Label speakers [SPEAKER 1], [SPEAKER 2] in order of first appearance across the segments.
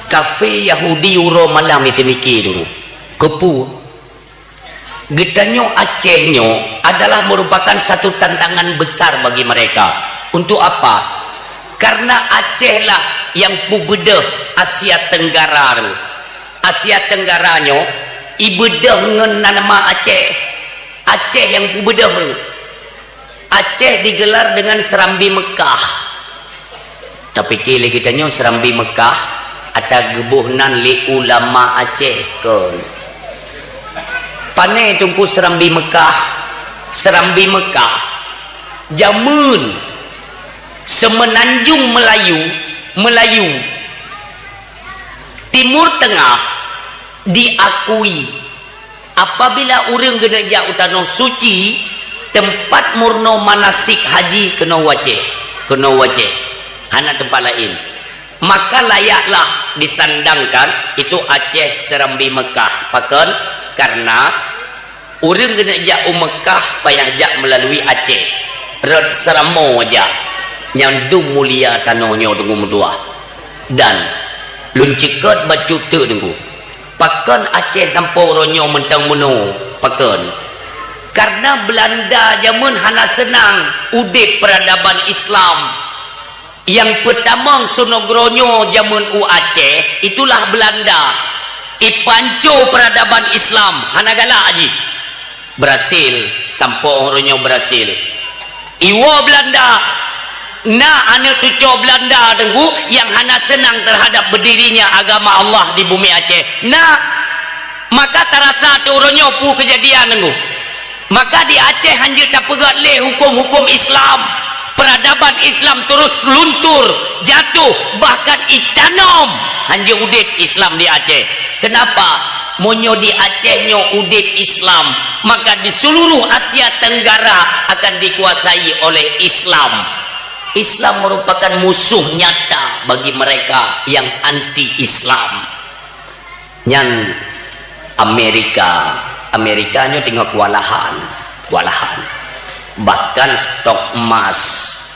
[SPEAKER 1] kafe Yahudi Euro malam itu mikir dulu kepu getanyo Acehnya adalah merupakan satu tantangan besar bagi mereka. Untuk apa? Karena Aceh lah yang pubedah Asia Tenggara. Asia Tenggaranya ibedah dengan nama Aceh. Aceh yang pubedah. Aceh digelar dengan Serambi Mekah. Tapi kira kitanya Serambi Mekah ada gebuhnan li ulama Aceh kan. Panai tungku Serambi Mekah. Serambi Mekah jamun semenanjung Melayu Timur Tengah diakui apabila orang gereja utama suci tempat murno manasik haji kena wajeh hana tempat lain, maka layaklah disandangkan itu Aceh Serambi Mekah pakan karena orang gereja Mekah payah jak melalui Aceh red seramo aja yang du mulia tanahnya dengan dua dan luncikat baju tu dengan pakan Aceh nampak ronyo mentang meno pakan karena Belanda zaman hana senang udip peradaban Islam yang pertama sonogronyo zaman Aceh itulah Belanda ipanco peradaban Islam hana galak aji berhasil sampai orangnya berhasil iwa Belanda nah anak cucu Belanda tengku yang hana senang terhadap berdirinya agama Allah di bumi Aceh. Nah maka terasa tu orangnya pu kejadian tengku maka di Aceh hanya tak pegat leh hukum-hukum Islam, peradaban Islam terus luntur jatuh bahkan itanam hanya udip Islam di Aceh. Kenapa? Monyo di Acehnya udip Islam, maka di seluruh Asia Tenggara akan dikuasai oleh Islam. Islam merupakan musuh nyata bagi mereka yang anti-Islam. Yang Amerikanya tengok kewalahan. Bahkan stok emas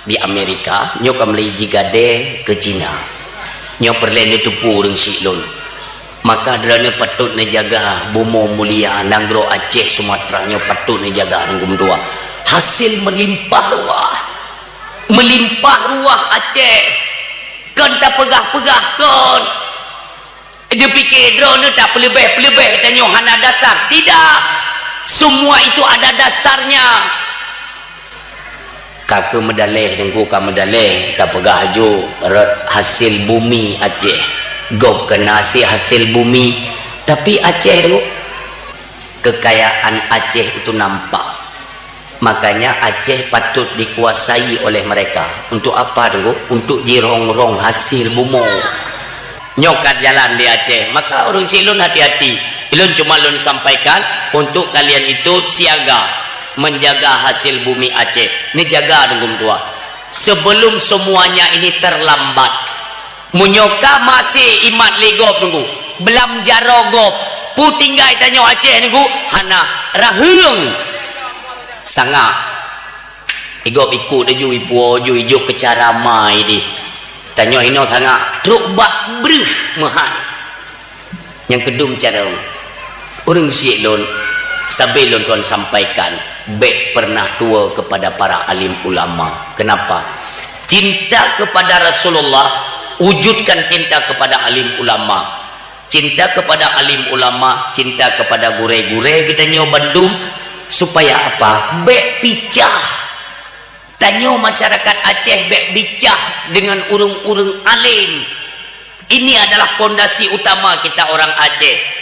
[SPEAKER 1] di Amerika nyo kamli jigade ke Cina. Nyo perlen itu purung silun. Maka derana patut nejaga bumo mulia nanggro Aceh Sumatera nyo patut nejaga nanggum dua. Hasil melimpah ruah Aceh kan tak pegah-pegah kan dia fikir drone tak pelebeh tanya hana dasar, tidak, semua itu ada dasarnya. Kakak medaleh dengku ka medaleh tak pegah jo hasil bumi Aceh gop kena hasil bumi tapi Aceh tu kekayaan Aceh itu nampak. Makanya Aceh patut dikuasai oleh mereka. Untuk apa dulu? Untuk jirong-rong hasil bumo. Nyokat jalan di Aceh. Maka orang silun hati-hati. Ilun cuma lun sampaikan untuk kalian itu siaga menjaga hasil bumi Aceh. Ini jaga dengan tua. Sebelum semuanya ini terlambat. Munyoka masih imat ligop tunggu. Belam jarogop. Putinggai tanya Aceh tunggu. Hana rahung. Sangat igop ikut deju ipu ju ijuk kecara mai di tanya hino sangat truk bak brih mahal yang kedua cara orang sielon sabelon tuan sampaikan baik pernah tua kepada para alim ulama. Kenapa? Cinta kepada Rasulullah, wujudkan cinta kepada alim ulama. Cinta kepada alim ulama, cinta kepada gure-gure kita nyo Bandung. Supaya apa? Bek picah. Tanya masyarakat Aceh bek picah dengan urung-urung alim. Ini adalah pondasi utama kita orang Aceh.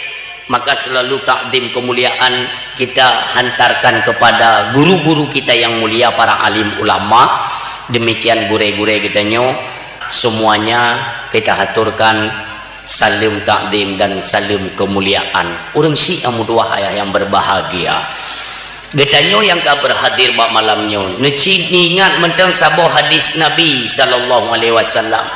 [SPEAKER 1] Maka selalu takdim kemuliaan kita hantarkan kepada guru-guru kita yang mulia, para alim ulama. Demikian gure-gure kita nyo semuanya kita haturkan salam takdim dan salam kemuliaan. Urang Syiah muduah ayah yang berbahagia. Getanyo yang ka berhadir bak malamnya neci ingat mentang sabah hadis Nabi sallallahu alaihi wasallam.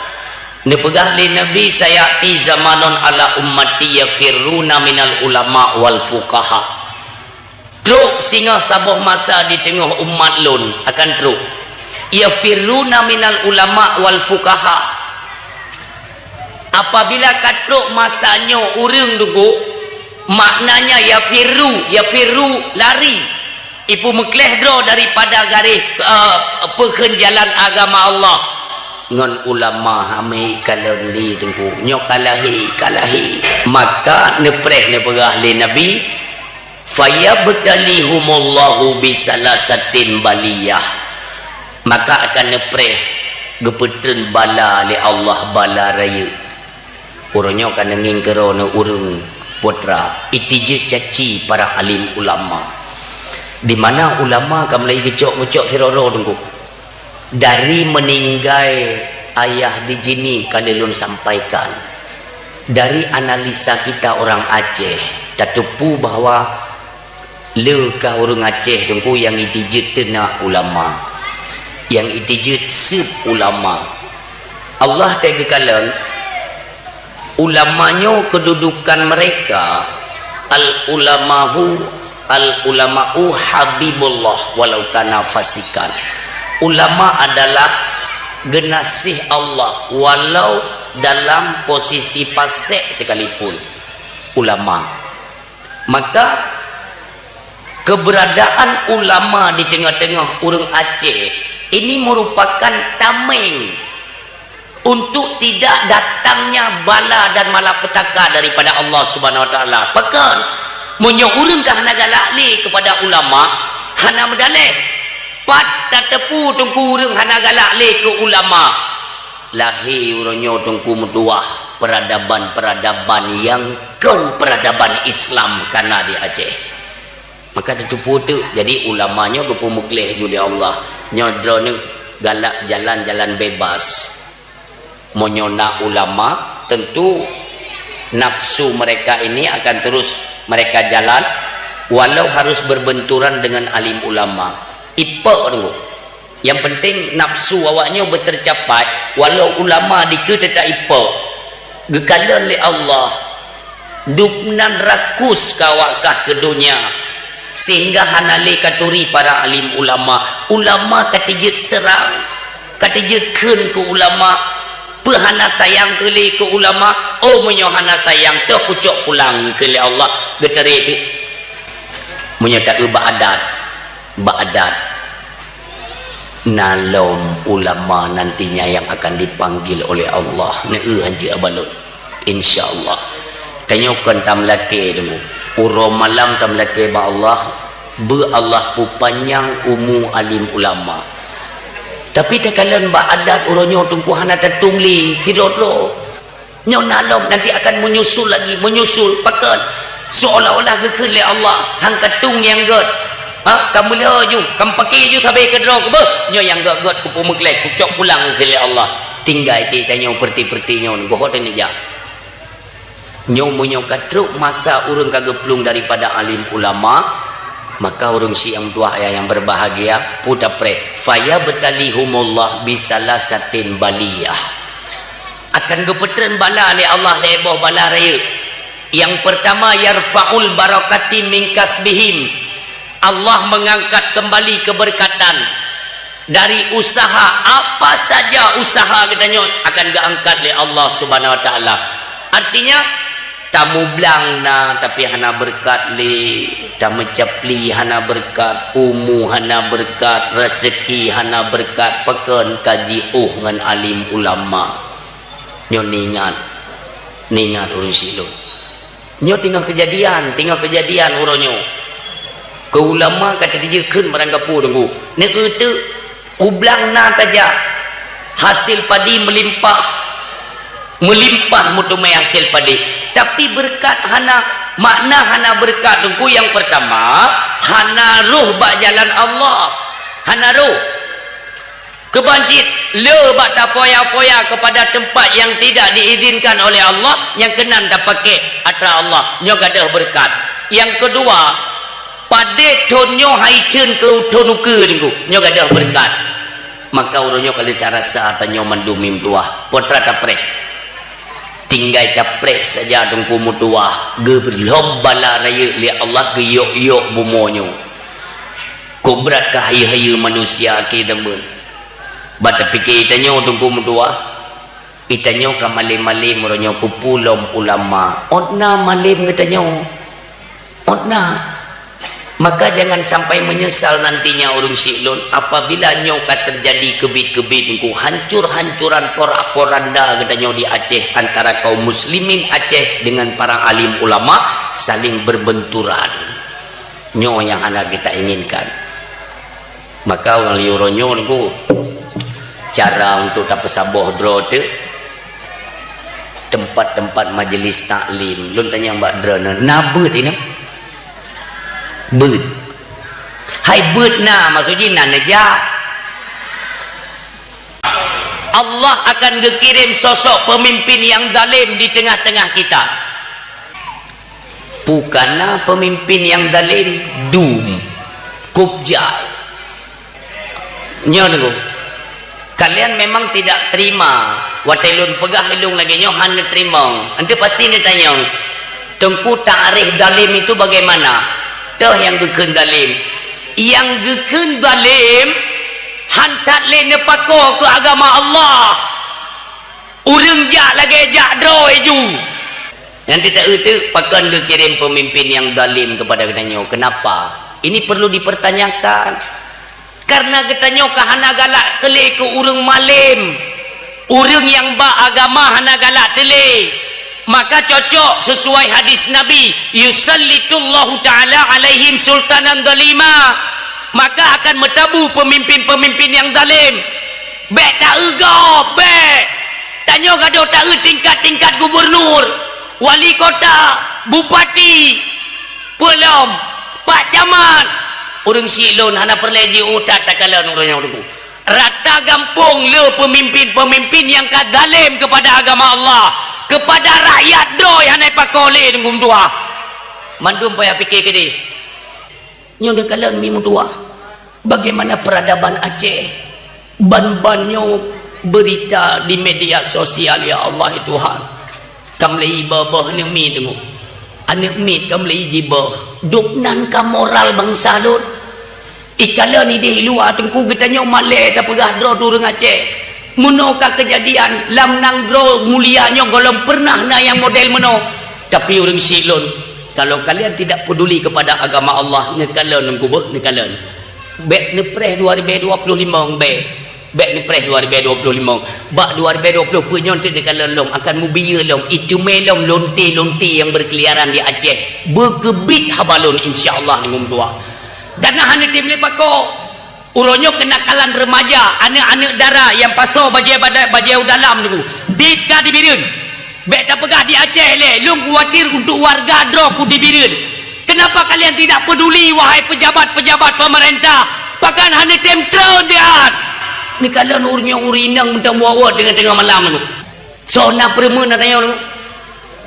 [SPEAKER 1] Ne pegah li Nabi sayati zamanon ala ummati yafirruna minal ulama wal fuqaha. Truk singa sabah masa di tengah umat lun akan truk. Yafirruna minal ulama wal fuqaha. apabila katruk masanya urang tunggu, maknanya yafiru lari, ibu mekleh dro daripada garis jalan agama Allah. Ngon ulama hamai kalon li tunggu nyo kalahi maka nepreh ne perah li nabi fayabtalihumullahu bisalasatin baliyah, maka akan nepreh gepetren bala li Allah bala raya. Urangnya akan nenging kerana urang putra itije caci para alim ulama, di mana ulama akan mulai gecok siroro tunggu dari meninggal ayah di jini kalilun sampaikan dari analisa kita orang Aceh tatupu bahawa lekah orang Aceh tunggu yang itijut tenak ulama, yang itijut sub ulama. Allah tegakalan ulamanya kedudukan mereka al-ulama'u habibullah walau kana fasikan. Ulama adalah genasih Allah walau dalam posisi fasik sekalipun. Ulama, maka keberadaan ulama di tengah-tengah orang Aceh ini merupakan tameng untuk tidak datangnya bala dan malapetaka daripada Allah Subhanahu Wa Taala. Pekan munyo urang kah hana galak li kepada ulama, hana medaleh pat tepu tungku urang hana galak le ke ulama, lahir urangnya tungku mutuah peradaban yang peradaban Islam karena di Aceh. Maka tepu tu jadi ulamanya gepu mukleh juli Allah nyodro ni galak jalan-jalan bebas. Menyona ulama tentu nafsu mereka ini akan terus mereka jalan walau harus berbenturan dengan alim ulama. Ipa dulu. Yang penting nafsu awaknya bertercapai walau ulama dike tetap ipa. Gekalan oleh Allah. Dupnan rakus kawakah ke dunia sehingga hanale katuri para alim ulama. Ulama katijit serang, katijit ken ke ulama. Pehana sayang keli ke ulama, oh menyohana sayang tu kucuk pulang keli Allah getari itu menyata ba'adat nalom ulama nantinya yang akan dipanggil oleh Allah neu haji abalun insyaallah. Tanyakan tamlake dulu uro malam tamlake ba Allah be Allah pu panjang umur alim ulama. Tapi tekalan ba'adat urangnya tungku hana tatungli sirodro nyo nalom nanti akan menyusul pakan seolah-olah gekele oleh Allah hang katung yang god kamu lihat ju kamu pakai ju sampai ke drog be nyo yang god ku pumeklek ku cok pulang ke Allah tinggal ti tanya perti nyo gohot ni ja nyo munyo katruk masa urang kageplung daripada alim ulama. Maka orang Syiah tua yang berbahagia puta pre faya betalihumullah bisalasatin baliyah, akan gepetren bala oleh Allah leboh bala raya. Yang pertama yarfaul barakati min kasbihim, Allah mengangkat kembali keberkatan dari usaha apa saja usaha katanya akan diangkat oleh Allah Subhanahu Wa Taala. Artinya tamu belang na tapi hana berkat li, tamu capli hana berkat, umu hana berkat, rezeki hana berkat, pekan kaji ngan alim ulama. Nyo ningat urang silun. Nyo tinggal kejadian uronyo. Ke ulama kata dia keun barang gapu tunggu. Ne kete ublang na taja hasil padi melimpah mutumai hasil padi. Tapi berkat makna hana berkat tunggu yang pertama hana ruh bak jalan Allah, hana ruh kebanjit le bak ta foya-foya kepada tempat yang tidak diizinkan oleh Allah yang kenan dah pakai atra Allah nyo gadah berkat. Yang kedua pade tonyo haicen ke tonuke tunggu nyo gadah berkat. Maka urunyo kali tarasa tanyo mandumim tuah potra tapreh tinggal caprek saja tungku mutuah gebelom bala raya li Allah geyok bumonyo kubrat kahaya manusia kita men bata pikir tanya tungku mutuah Itanyo ka malim-malim ronyo kupulom ulama. Odna malim katanyo. Odna. Maka jangan sampai menyesal nantinya urang silon apabila nyo ka terjadi kebit-kebit niku hancur-hancuran porak-poranda katanyo di Aceh antara kaum muslimin Aceh dengan para alim ulama saling berbenturan. Nyo yang anak kita inginkan. Maka orang liuronyo niku cara untuk tak pesaboh dro tu tempat-tempat majlis taklim. Lu tanya Mbak Drana, na beut ini? Beut. Hai beut na maksudnya na nejak. Allah akan dikirim sosok pemimpin yang zalim di tengah-tengah kita. Bukanlah pemimpin yang zalim dum kubjai. Nyo niku. Kalian memang tidak terima watelun pegah hilung lagi nyo hanya terima nanti pasti dia tanya tengku ta'rif dalim itu bagaimana toh yang geken dalim yang geken dalim hantat le nepako ke agama Allah urang jak lagi jak dro eju nanti tak itu pakan dikirim pemimpin yang dalim kepada katanya kenapa ini perlu dipertanyakan. Karena katanya hana galak tele ke urang malim urang yang ba agama hana galak tele maka cocok sesuai hadis Nabi yusallitullahu ta'ala alaihim sultanan dalima maka akan metabu pemimpin-pemimpin yang zalim bek tak egop bek tanya gaduh tak tingkat-tingkat gubernur wali kota bupati pelom pak camat orang silon hana perleji utat takalan orangnya orang rata gampung le pemimpin-pemimpin yang kadalim kepada agama Allah kepada rakyat doi hana pakole dengan dua mandum payah fikir ke dia nyo dekalan mimu dua bagaimana peradaban Aceh ban-banyo berita di media sosial ya Allah Tuhan kamlei babah ni mi dengu anak mit kamlei jibah duknan ka moral bangsa lut ikala ni di luar tengku getanya malai ta pegah dro turun Aceh meno ka kejadian lam nang dro mulianya golong pernah na yang model meno tapi orang silon kalau kalian tidak peduli kepada agama Allah nekalan nengku bek nekalan bek nepres 2025 bek nepres 2025 bak 2020 penyon tu nekalan lom akan mubia lom itu melom lonte-lonte yang berkeliaran di Aceh berkebit habalon insyaallah ni tua dan hanya tim lepako uronyo kenakalan remaja anak-anak dara yang pasau bajau dalam niku dit ka dibireun bek tak pegah di Aceh le lung kuatir untuk warga dro ku dibireun kenapa kalian tidak peduli wahai pejabat-pejabat pemerintah pakan hanya tim tron diat ni kalian urnya urinang mentang wawa dengan tengah malam niku so na premen tanya niku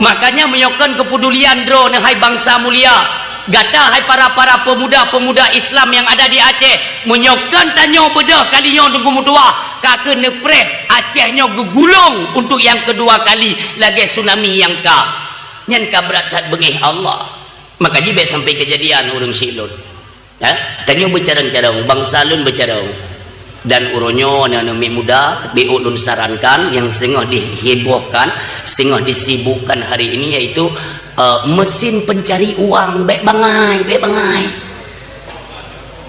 [SPEAKER 1] makanya menyokon kepedulian dro hai bangsa mulia gata hai para pemuda-pemuda Islam yang ada di Aceh menyokon tanyo bedah kalinya tunggu mutua kake nepreh Acehnya gegulung untuk yang kedua kali lagi tsunami yang ka nyen ka berat bengih Allah maka jibe sampai kejadian urang silun tanyo bercarang-carang bangsa lun bercarang dan uronyo anak muda beulun sarankan yang sengah dihebohkan sengah disibukkan hari ini yaitu mesin pencari uang baik bangai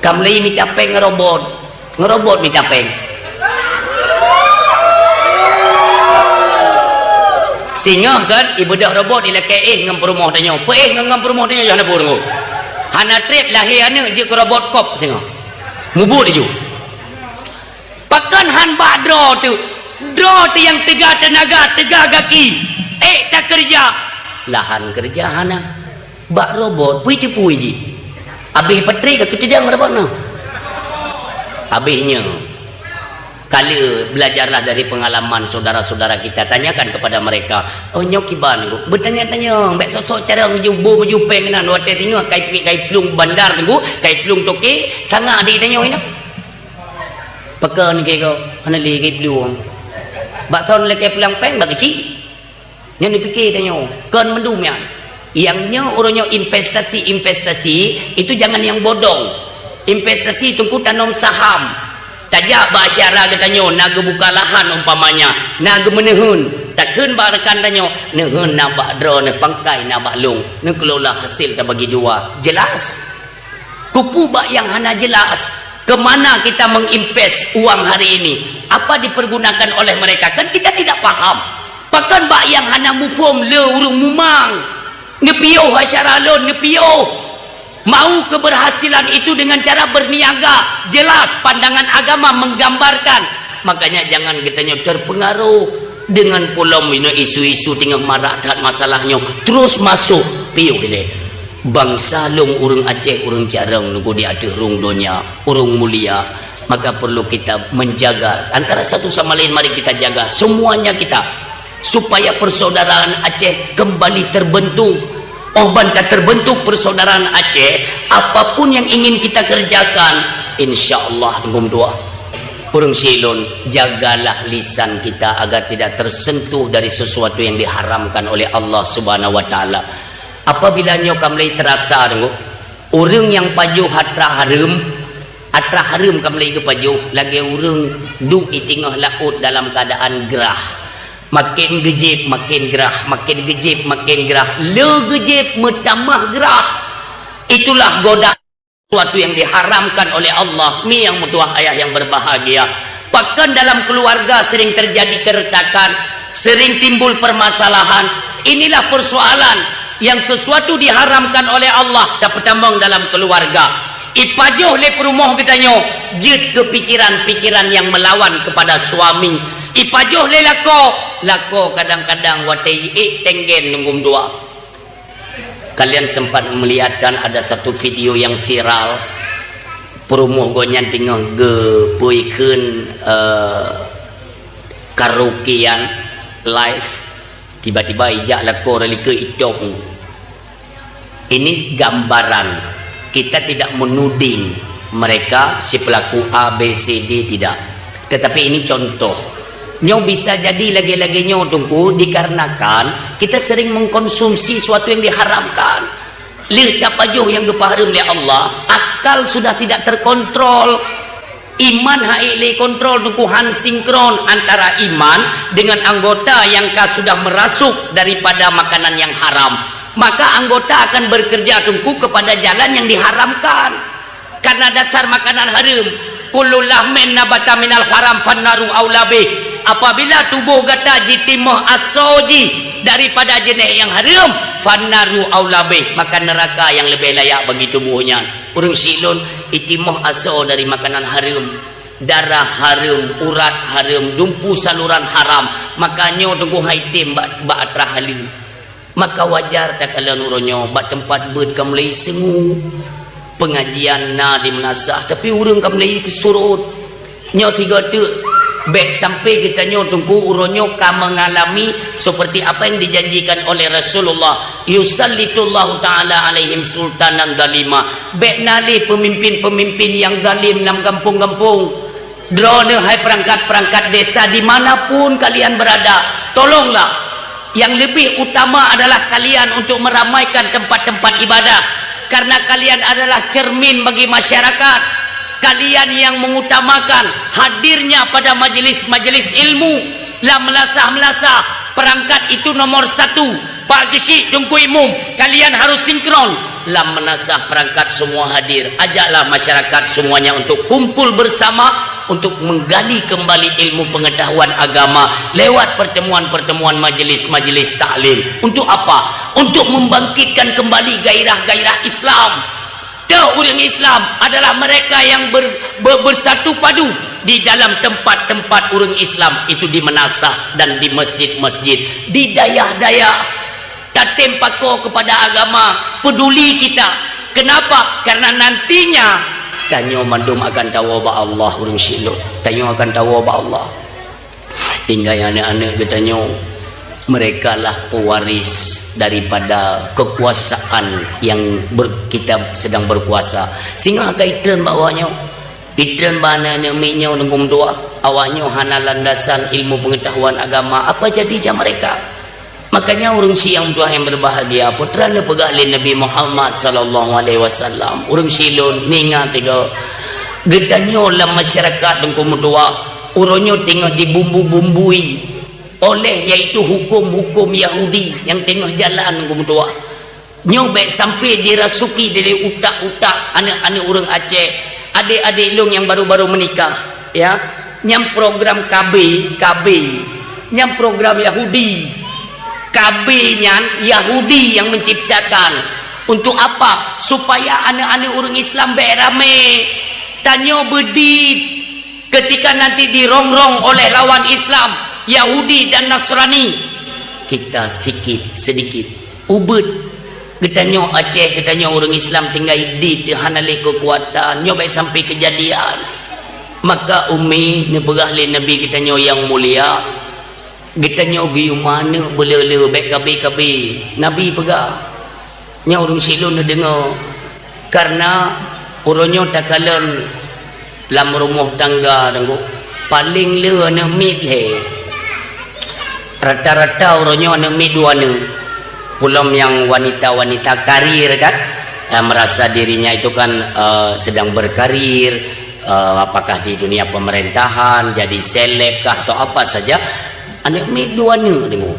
[SPEAKER 1] kamlei minta peng ngerobot minta peng singa kan ibadah robot dilakei ngam perumah tanya ngam perumah tanya hana purung hana trip lahir anak je ke robot kop singa mubut dia pakan han badro tu yang tegak tenaga tegak kaki tak kerja lahan kerja hana bak robot pui ji habis petri ke ketidang robot no habisnya kali belajarlah dari pengalaman saudara-saudara kita tanyakan kepada mereka nyokiban bertanya-tanya baik sosok cara menjubu peng nan wate tengok kai plung bandar tu kai plung toke sangat dia tanya ini pekan ke kau hana li kai plung bak ton le kai pulang peng bak kecil yang dipikir tanya kan mendum yangnya orangnya investasi itu jangan yang bodong investasi tunggu tanam saham tajak ba syara katanya naga buka lahan umpamanya naga menehun takkan ba rekan tanya nehun na ba dro ne pangkai na ba long ne kelola hasil ta bagi dua jelas kupu ba yang hana jelas kemana kita menginvest uang hari ini apa dipergunakan oleh mereka kan kita tidak paham pakan ba yang hana mufum le urung mumang nepio hasyara lon nepio mau keberhasilan itu dengan cara berniaga jelas pandangan agama menggambarkan makanya jangan kitanya terpengaruh dengan pulau isu-isu tinggal marah dan masalahnya terus masuk piu gile bangsa long urung Aceh urung jarang nunggu di ada urung dunia urung mulia maka perlu kita menjaga antara satu sama lain mari kita jaga semuanya kita supaya persaudaraan Aceh kembali terbentuk. Oh bantah terbentuk persaudaraan Aceh apapun yang ingin kita kerjakan insyaallah ngum doa urang silon jagalah lisan kita agar tidak tersentuh dari sesuatu yang diharamkan oleh Allah Subhanahu wa taala apabila nyo kamlai terasa dengo urang yang pajuh atra harum kamlai ke pajuh lagi urang du di tengah laut dalam keadaan gerah makin gejib makin gerah makin gejib makin gerah le gejib bertambah gerah itulah godaan sesuatu yang diharamkan oleh Allah mi yang mutuah ayah yang berbahagia bahkan dalam keluarga sering terjadi keretakan sering timbul permasalahan inilah persoalan yang sesuatu diharamkan oleh Allah dapat tambang dalam keluarga ipajoh le perumoh katanya jid kepikiran-pikiran yang melawan kepada suami ipajoh le lako kadang-kadang watai tenggen nunggum dua kalian sempat melihatkan ada satu video yang viral perumuh gonyan tengah ge puikeun karaokean live tiba-tiba ijak lako relike itop ini gambaran kita tidak menuding mereka si pelaku A B C D tidak tetapi ini contoh nyo bisa jadi lagi-lagi nyo tunggu dikarenakan kita sering mengkonsumsi sesuatu yang diharamkan lir tapajuh yang gepaharum oleh Allah akal sudah tidak terkontrol iman haile kontrol tungkuhan sinkron antara iman dengan anggota yang sudah merasuk daripada makanan yang haram maka anggota akan bekerja tunggu kepada jalan yang diharamkan karena dasar makanan haram kullu lahmin nabata minal haram fannaru aulabi apabila tubuh gata jitimah asoji daripada jenis yang haram fannaru aulabi maka neraka yang lebih layak bagi tubuhnya urang silon itimah aso dari makanan haram darah haram urat haram dumpu saluran haram makanya tunggu haitim ba atra halu maka wajar tak kala nuronyo ba tempat beut kamlai sengu pengajian na di menasah tapi urang kamlai surut nyo tiga tu baik sampai kita nyo tunggu uronyo ka mengalami seperti apa yang dijanjikan oleh Rasulullah yusallitullahu ta'ala alaihim sultanan dalima baik nali pemimpin-pemimpin yang zalim dalam kampung-kampung drone hai perangkat-perangkat desa dimanapun kalian berada tolonglah yang lebih utama adalah kalian untuk meramaikan tempat-tempat ibadah karena kalian adalah cermin bagi masyarakat kalian yang mengutamakan hadirnya pada majelis-majelis ilmu lah melasah-melasah perangkat itu nomor satu Pak Gesik Tunku Imum kalian harus sinkron lah menasah perangkat semua hadir ajaklah masyarakat semuanya untuk kumpul bersama untuk menggali kembali ilmu pengetahuan agama lewat pertemuan-pertemuan majelis-majelis taklim untuk apa? Untuk membangkitkan kembali gairah-gairah Islam. Orang Islam adalah mereka yang bersatu padu di dalam tempat-tempat orang Islam itu di menasah dan di masjid-masjid di dayah-dayah tatim pako kepada agama peduli kita kenapa? Karena nantinya tanyo mandum akan tahu ba Allah urang silo tanyo akan tahu ba Allah tinggal anak-anak katanya mereka lah pewaris daripada kekuasaan yang kita sedang berkuasa sehingga kaitan bawahnya itran bana namanya nunggung doa awalnya hana landasan ilmu pengetahuan agama apa jadinya mereka makanya orang siang doa yang berbahagia putrana pegalin Nabi Muhammad sallallahu alaihi wasallam orang silon ninga tiga Gedanyo lah masyarakat dan komodoa uronyo tengah dibumbu-bumbui oleh iaitu hukum-hukum Yahudi yang tengah jalan komodoa. Nyobek sampai dirasuki dari utak-utak anak-anak orang Aceh, adik-adik long yang baru-baru menikah, ya, nyam program KB, nyam program Yahudi. KB nyan Yahudi yang menciptakan. Untuk apa? Supaya anak-anak orang Islam berame. Tanyo bedit ketika nanti dirongrong oleh lawan Islam, Yahudi dan Nasrani. Kita sedikit ubud. Ketanyo Aceh, ketanyo orang Islam tinggal di hanale kekuatan, nyobek sampai kejadian. Maka umi ni pegahli Nabi ketanyo yang mulia, ketanyo giu mana belele baik kabi Nabi pegah. Nya orang silun dengar karena uronyo takalan lam rumah tangga dengku paling le ne mit le. Rata-rata uronyo ne mit dua ne. Pulam yang wanita-wanita karir kan, merasa dirinya itu kan sedang berkarir, apakah di dunia pemerintahan, jadi seleb kah atau apa saja, anak mi dua ne demo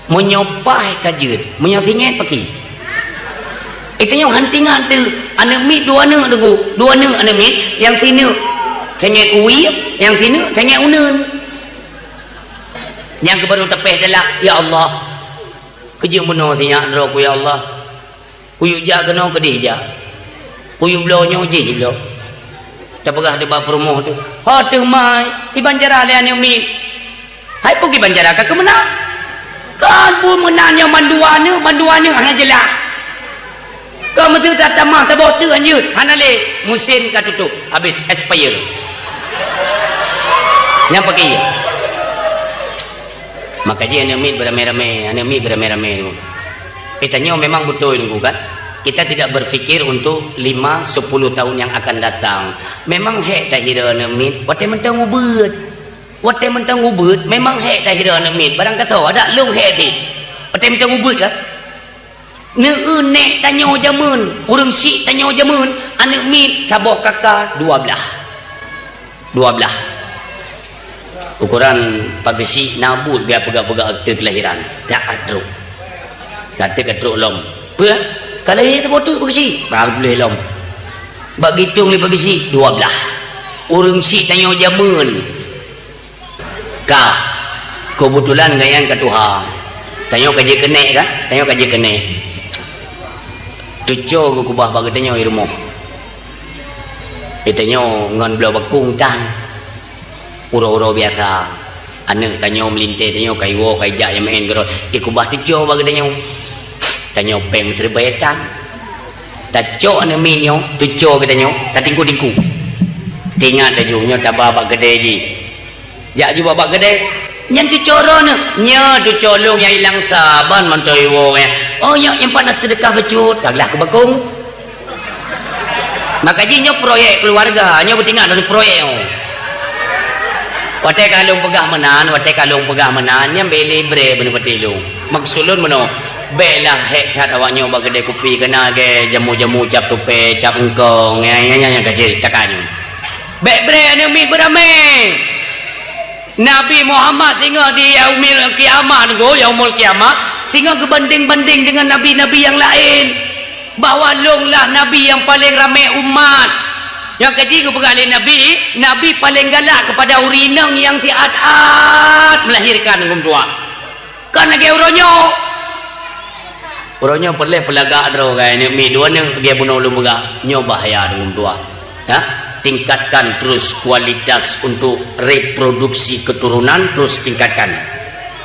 [SPEAKER 1] menyopah kajut menyosingin pagi itu yang hantingan tu anak mi dua ne anak mi yang sini sengit uwi yang sini sengit unun yang kebaru tepeh adalah ya Allah kerja benar sinya dro ya Allah kuyu ja kena kedih ja kuyu blonyo je blo dah pegah di bawah rumah tu ha tu mai di Banjara le ane mi hai pergi Banjara ka kemana kan pun menanya manduane hanya jelah kau mesti tak tamah sebab tu anjut hana le musim ka tutup habis expire yang pakai maka dia ane mi beramai-ramai Itanya memang betul nunggu kan. Kita tidak berfikir untuk 5-10 tahun yang akan datang. Memang hek tak hira nemit. Watai mentang ubud. Memang hek tak hira nemit. Barang kata ada long hek ti. Watai mentang ubud kan. Nek tanya jamun. Urang si tanya jamun. Anak mit saboh kakak 12. Ukuran pagasi nabut gaya pegak-pegak akte kelahiran. Tak adruk. Kata ketruk lom. Apa? Kalau ia terbotuk pagasi. Boleh lom. Begitu ni pagasi 12. Urang si tanya jamun. Kak. Kebetulan gayang ke Tuhan. Tanya kerja kenek kan? Tanya kerja kenek. Cucu ke kubah bagi tanya di rumah. Dia tanya ngan belah bakung tan. Uro-uro biasa. Anak tanya melintai, tanya kaiwo, kaijak yang main gerot. Kubah cucu bagi tanya. Tanya peng serbayatan. Tak cok anak minyo, cucu ke tanya. Tak tingku-tingku. Tinggal tajungnya tak babak gede je. Jak juga babak gede. Yang tu coro ni, nya tu colong yang hilang saban mantai wo ya. Oh yang pada sedekah becut, taklah ke bakung. Maka jinya proyek keluarga, nya bertinggal dari proyek. Watai kalung pegah menan, yang beli bre bener betilung. Maksulun meno, belah hek cat awaknya bak gede kopi kena ke jamu-jamu cap tupe, cap engkong, yang kecil takannya. Bek bre ane mi beramai. Nabi Muhammad tinggal di yaumil kiamat sehingga kebanding-banding dengan nabi-nabi yang lain bahawa longlah nabi yang paling ramai umat yang kecil kepegali nabi paling galak kepada urinang yang tiat-at melahirkan dengan tua kan lagi uronyo perlu pelagak dro kayak ni dua ni dia bunuh lu megah nyo bahaya dengan tua ya. Tingkatkan terus kualitas untuk reproduksi keturunan, terus tingkatkan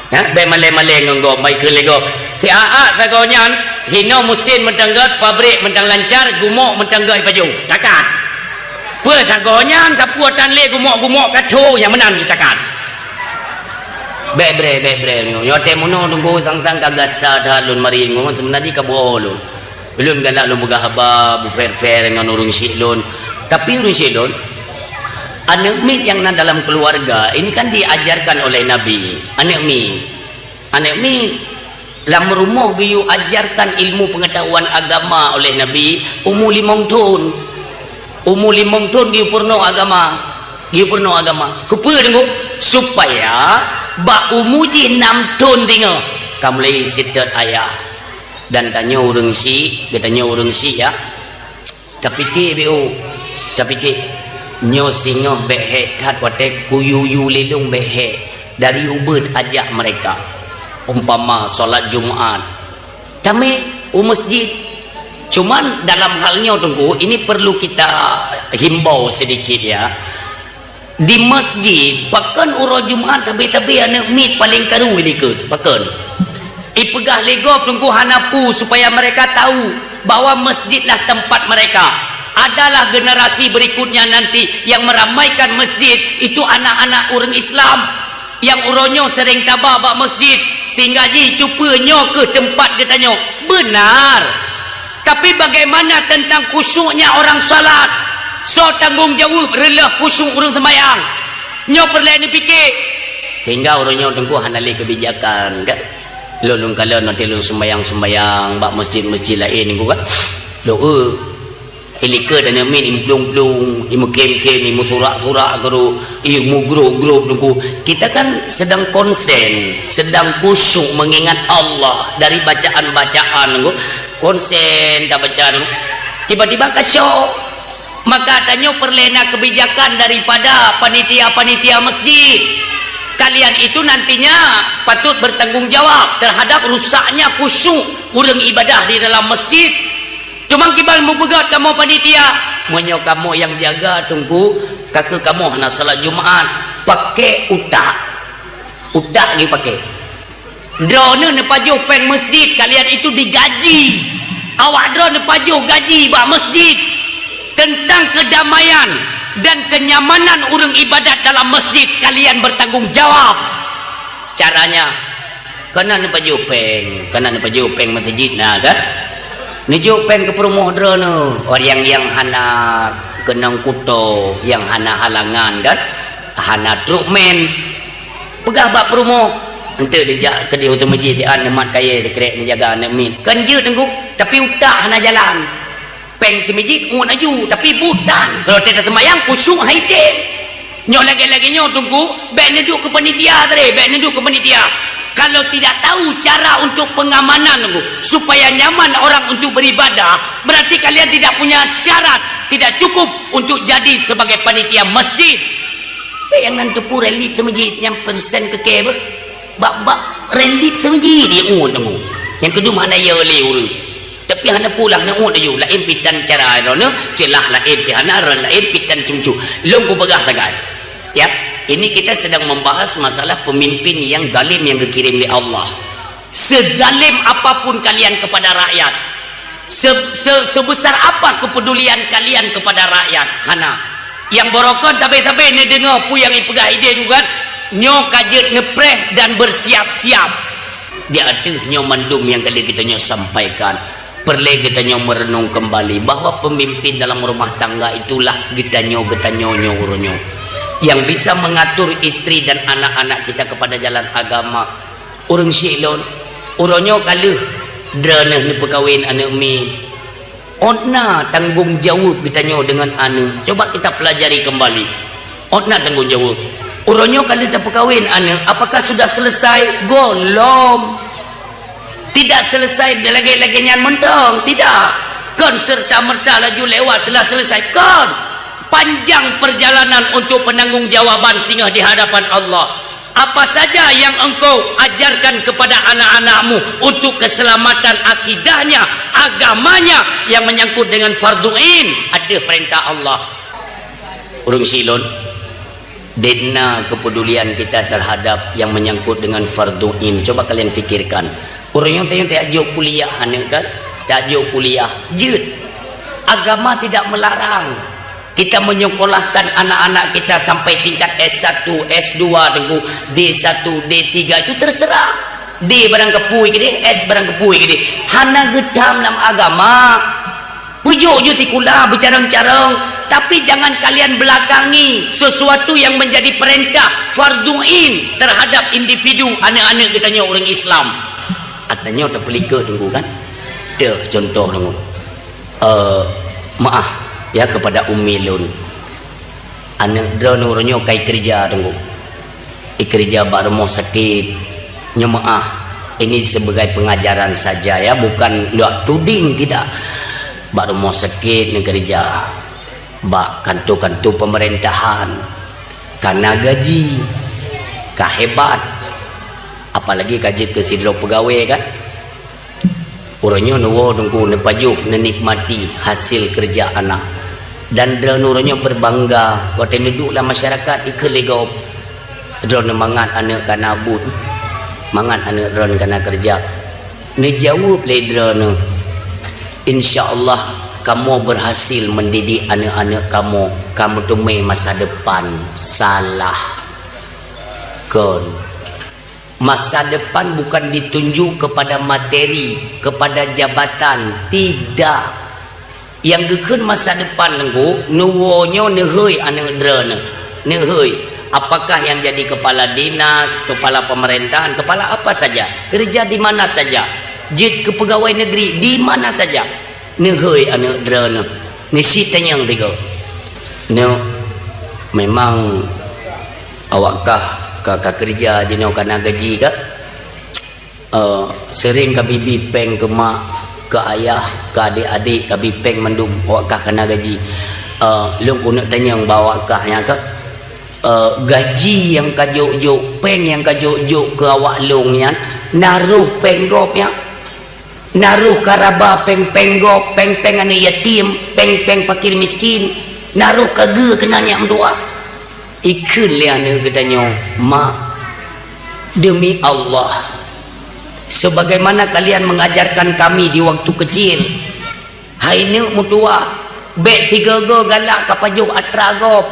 [SPEAKER 1] ya, baik malai-malai ngenggo baik ke lego si aak tagonyan hino musim mentanggat pabrik mentang lancar gumok mentanggat ipaju takat pua tagonyan tapuatan le gumok kacau yang menang ditakat baik bre nyote muno tunggu sang-sang kagasa dalun mari ngomong sebenarnya kabolun belum galak lu begah haba bu fair dengan urung silun. Tapi urun silun anak mit yang dalam keluarga ini kan diajarkan oleh Nabi. Anak mit dalam rumah biu ajarkan ilmu pengetahuan agama oleh Nabi umur 5 tahun. umur 5 tahun gi purno agama kupa tengok supaya ba umuji 6 tahun tengok kamu lagi sidat ayah dan tanya orang si ya tapi ke bo tapi ke nyo singoh behe kat watek kuyu lelung behe dari ubud ajak mereka umpama solat Jumaat kami masjid cuman dalam halnya tunggu ini perlu kita himbau sedikit ya di masjid pakan urut Jumaat tapi anak mit paling karu likut pakan ipegah legop tunggu hanapu supaya mereka tahu bahwa masjidlah tempat mereka adalah generasi berikutnya nanti yang meramaikan masjid itu anak-anak orang Islam yang uronyo sering tabah bak masjid sehingga ji cupanya ke tempat dia tanya benar tapi bagaimana tentang khusyuknya orang salat so tanggungjawab relah khusyuk orang sembahyang nyo perlu dipikir sehingga uronyo tengku hanali kebijakan kan lulung kala nanti lulung sembahyang bak masjid-masjid lain tengku kan doa ilika dan amin implung-plung imu kem-kem imu surak-surak guru imu grup-grup tengku kita kan sedang konsen sedang khusyuk mengingat Allah dari bacaan-bacaan tengku konsen dah bacaan tiba-tiba kasyok maka tanya perlena kebijakan daripada panitia-panitia masjid kalian itu nantinya patut bertanggung jawab terhadap rusaknya khusyuk orang ibadah di dalam masjid cuma kibal mu pegat kamu panitia menyo kamu yang jaga tunggu kakak kamu nak salat Jumaat pakai utak ni pakai drone ne pajuh peng masjid kalian itu digaji awak drone ne pajuh gaji bak masjid tentang kedamaian dan kenyamanan orang ibadat dalam masjid kalian bertanggung jawab caranya kena ne pajuh peng masjid nah kan nijuk peng ke perumoh drone orang yang hana kenang kuto yang hana halangan kan hana trukmen pegah bak perumoh ente dia ke dia untuk masjid dia nemat kaya dia kerek dia jaga anak min kan je tengku tapi utak hana jalan peng ke masjid ngut aju tapi butan kalau tidak semayang khusyuk haitim nyok lagi-lagi nyok tengku baik neduk ke panitia tadi baik neduk ke panitia kalau tidak tahu cara untuk pengamanan supaya nyaman orang untuk beribadah berarti kalian tidak punya syarat tidak cukup untuk jadi sebagai panitia masjid yang nanti pun relit ke masjid yang persen ke kebel bak relit ke masjid dia ngut yang kedua mana ya oleh tapi hana pulang ngut aja lain pitan cara no celah lain pihana lain pitan cumcu longku begah tagay ya ini kita sedang membahas masalah pemimpin yang zalim yang dikirim oleh Allah sezalim apapun kalian kepada rakyat sebesar apa kepedulian kalian kepada rakyat hana yang borokon tabe-tabe ni dengar pu yang ipegah ide juga nyo kajet nepreh dan bersiap-siap dia atuh nyo mandum yang kali kita nyo sampaikan perlu kita nyo merenung kembali bahwa pemimpin dalam rumah tangga itulah kita nyo uronyo yang bisa mengatur istri dan anak-anak kita kepada jalan agama orang silon uronyo kaluh dranah ni perkahwin anak mi otna tanggung jawab kita nyo dengan anak coba kita pelajari kembali otna tanggung jawab uronyo kaluh tak perkahwin anak apakah sudah selesai golom tidak selesai lagi-lagi nyan mentong tidak kan serta merta laju lewat telah selesai kan panjang perjalanan untuk penanggung-jawaban singgah di hadapan Allah apa saja yang engkau ajarkan kepada anak-anakmu untuk keselamatan akidahnya agamanya yang menyangkut dengan fardu'in ada perintah Allah urung silon dena kepedulian kita terhadap yang menyangkut dengan fardu'in coba kalian fikirkan orang yang tak ajuk kuliah kan tak ajuk kuliah jut agama tidak melarang kita menyekolahkan anak-anak kita sampai tingkat S1, S2 tengku D1, D3 itu terserah D barang kepui ke S barang kepui ke hana gedam dalam agama bujuk je tikula bercarang-carang tapi jangan kalian belakangi sesuatu yang menjadi perintah fardu'in terhadap individu anak-anak kita orang Islam katanya tak pelika tengku kan contoh tengku maaf ya kepada Umi Lun. Anak drone orangnya kai kerja tunggu. Kerja baru mau sakit. Nyemaah. Ini sebagai pengajaran saja ya, bukan luak tuding tidak. Baru mau sakit ni kerja. Bak kantu-kantu pemerintahan. Karena gaji. Kahebat. Apalagi kaji ke sidro pegawai kan. Orangnya nuwo tunggu nepajuh nenikmati hasil kerja anak. Dan drone berbangga waktu duduklah masyarakat ikelegop drone mangat anak kana bun mangat anak drone kana kerja ni jawab le drone insyaallah kamu berhasil mendidik anak-anak kamu demi masa depan. Salah kon. Masa depan bukan ditunjuk kepada materi, kepada jabatan, tidak. Yang gekun masa depan lenggu nuwonyo nehoi anak drone nehoi apakah yang jadi kepala dinas, kepala pemerintahan, kepala apa saja, kerja di mana saja, jid ke pegawai negeri di mana saja, nehoi anak drone ngisi tanyang tiga no memang awakkah kakak kerja jenau kana gaji kah sering kami bipeng ke mak ke ayah, ke adik-adik, ke bipeng mendung awakkah kena gaji. Lu nak tanya bawa kah yang ke gaji yang kajuk-juk, peng yang kajuk-juk ke awak long yang naruh peng gop yang naruh karaba peng-peng gop, peng-peng anak yatim, peng-peng fakir miskin, naruh kage kena nyak doa. Ikun le anak katanya, mak demi Allah sebagaimana kalian mengajarkan kami di waktu kecil. Hai ni mutua bet tiga go galak kapajuh atragop.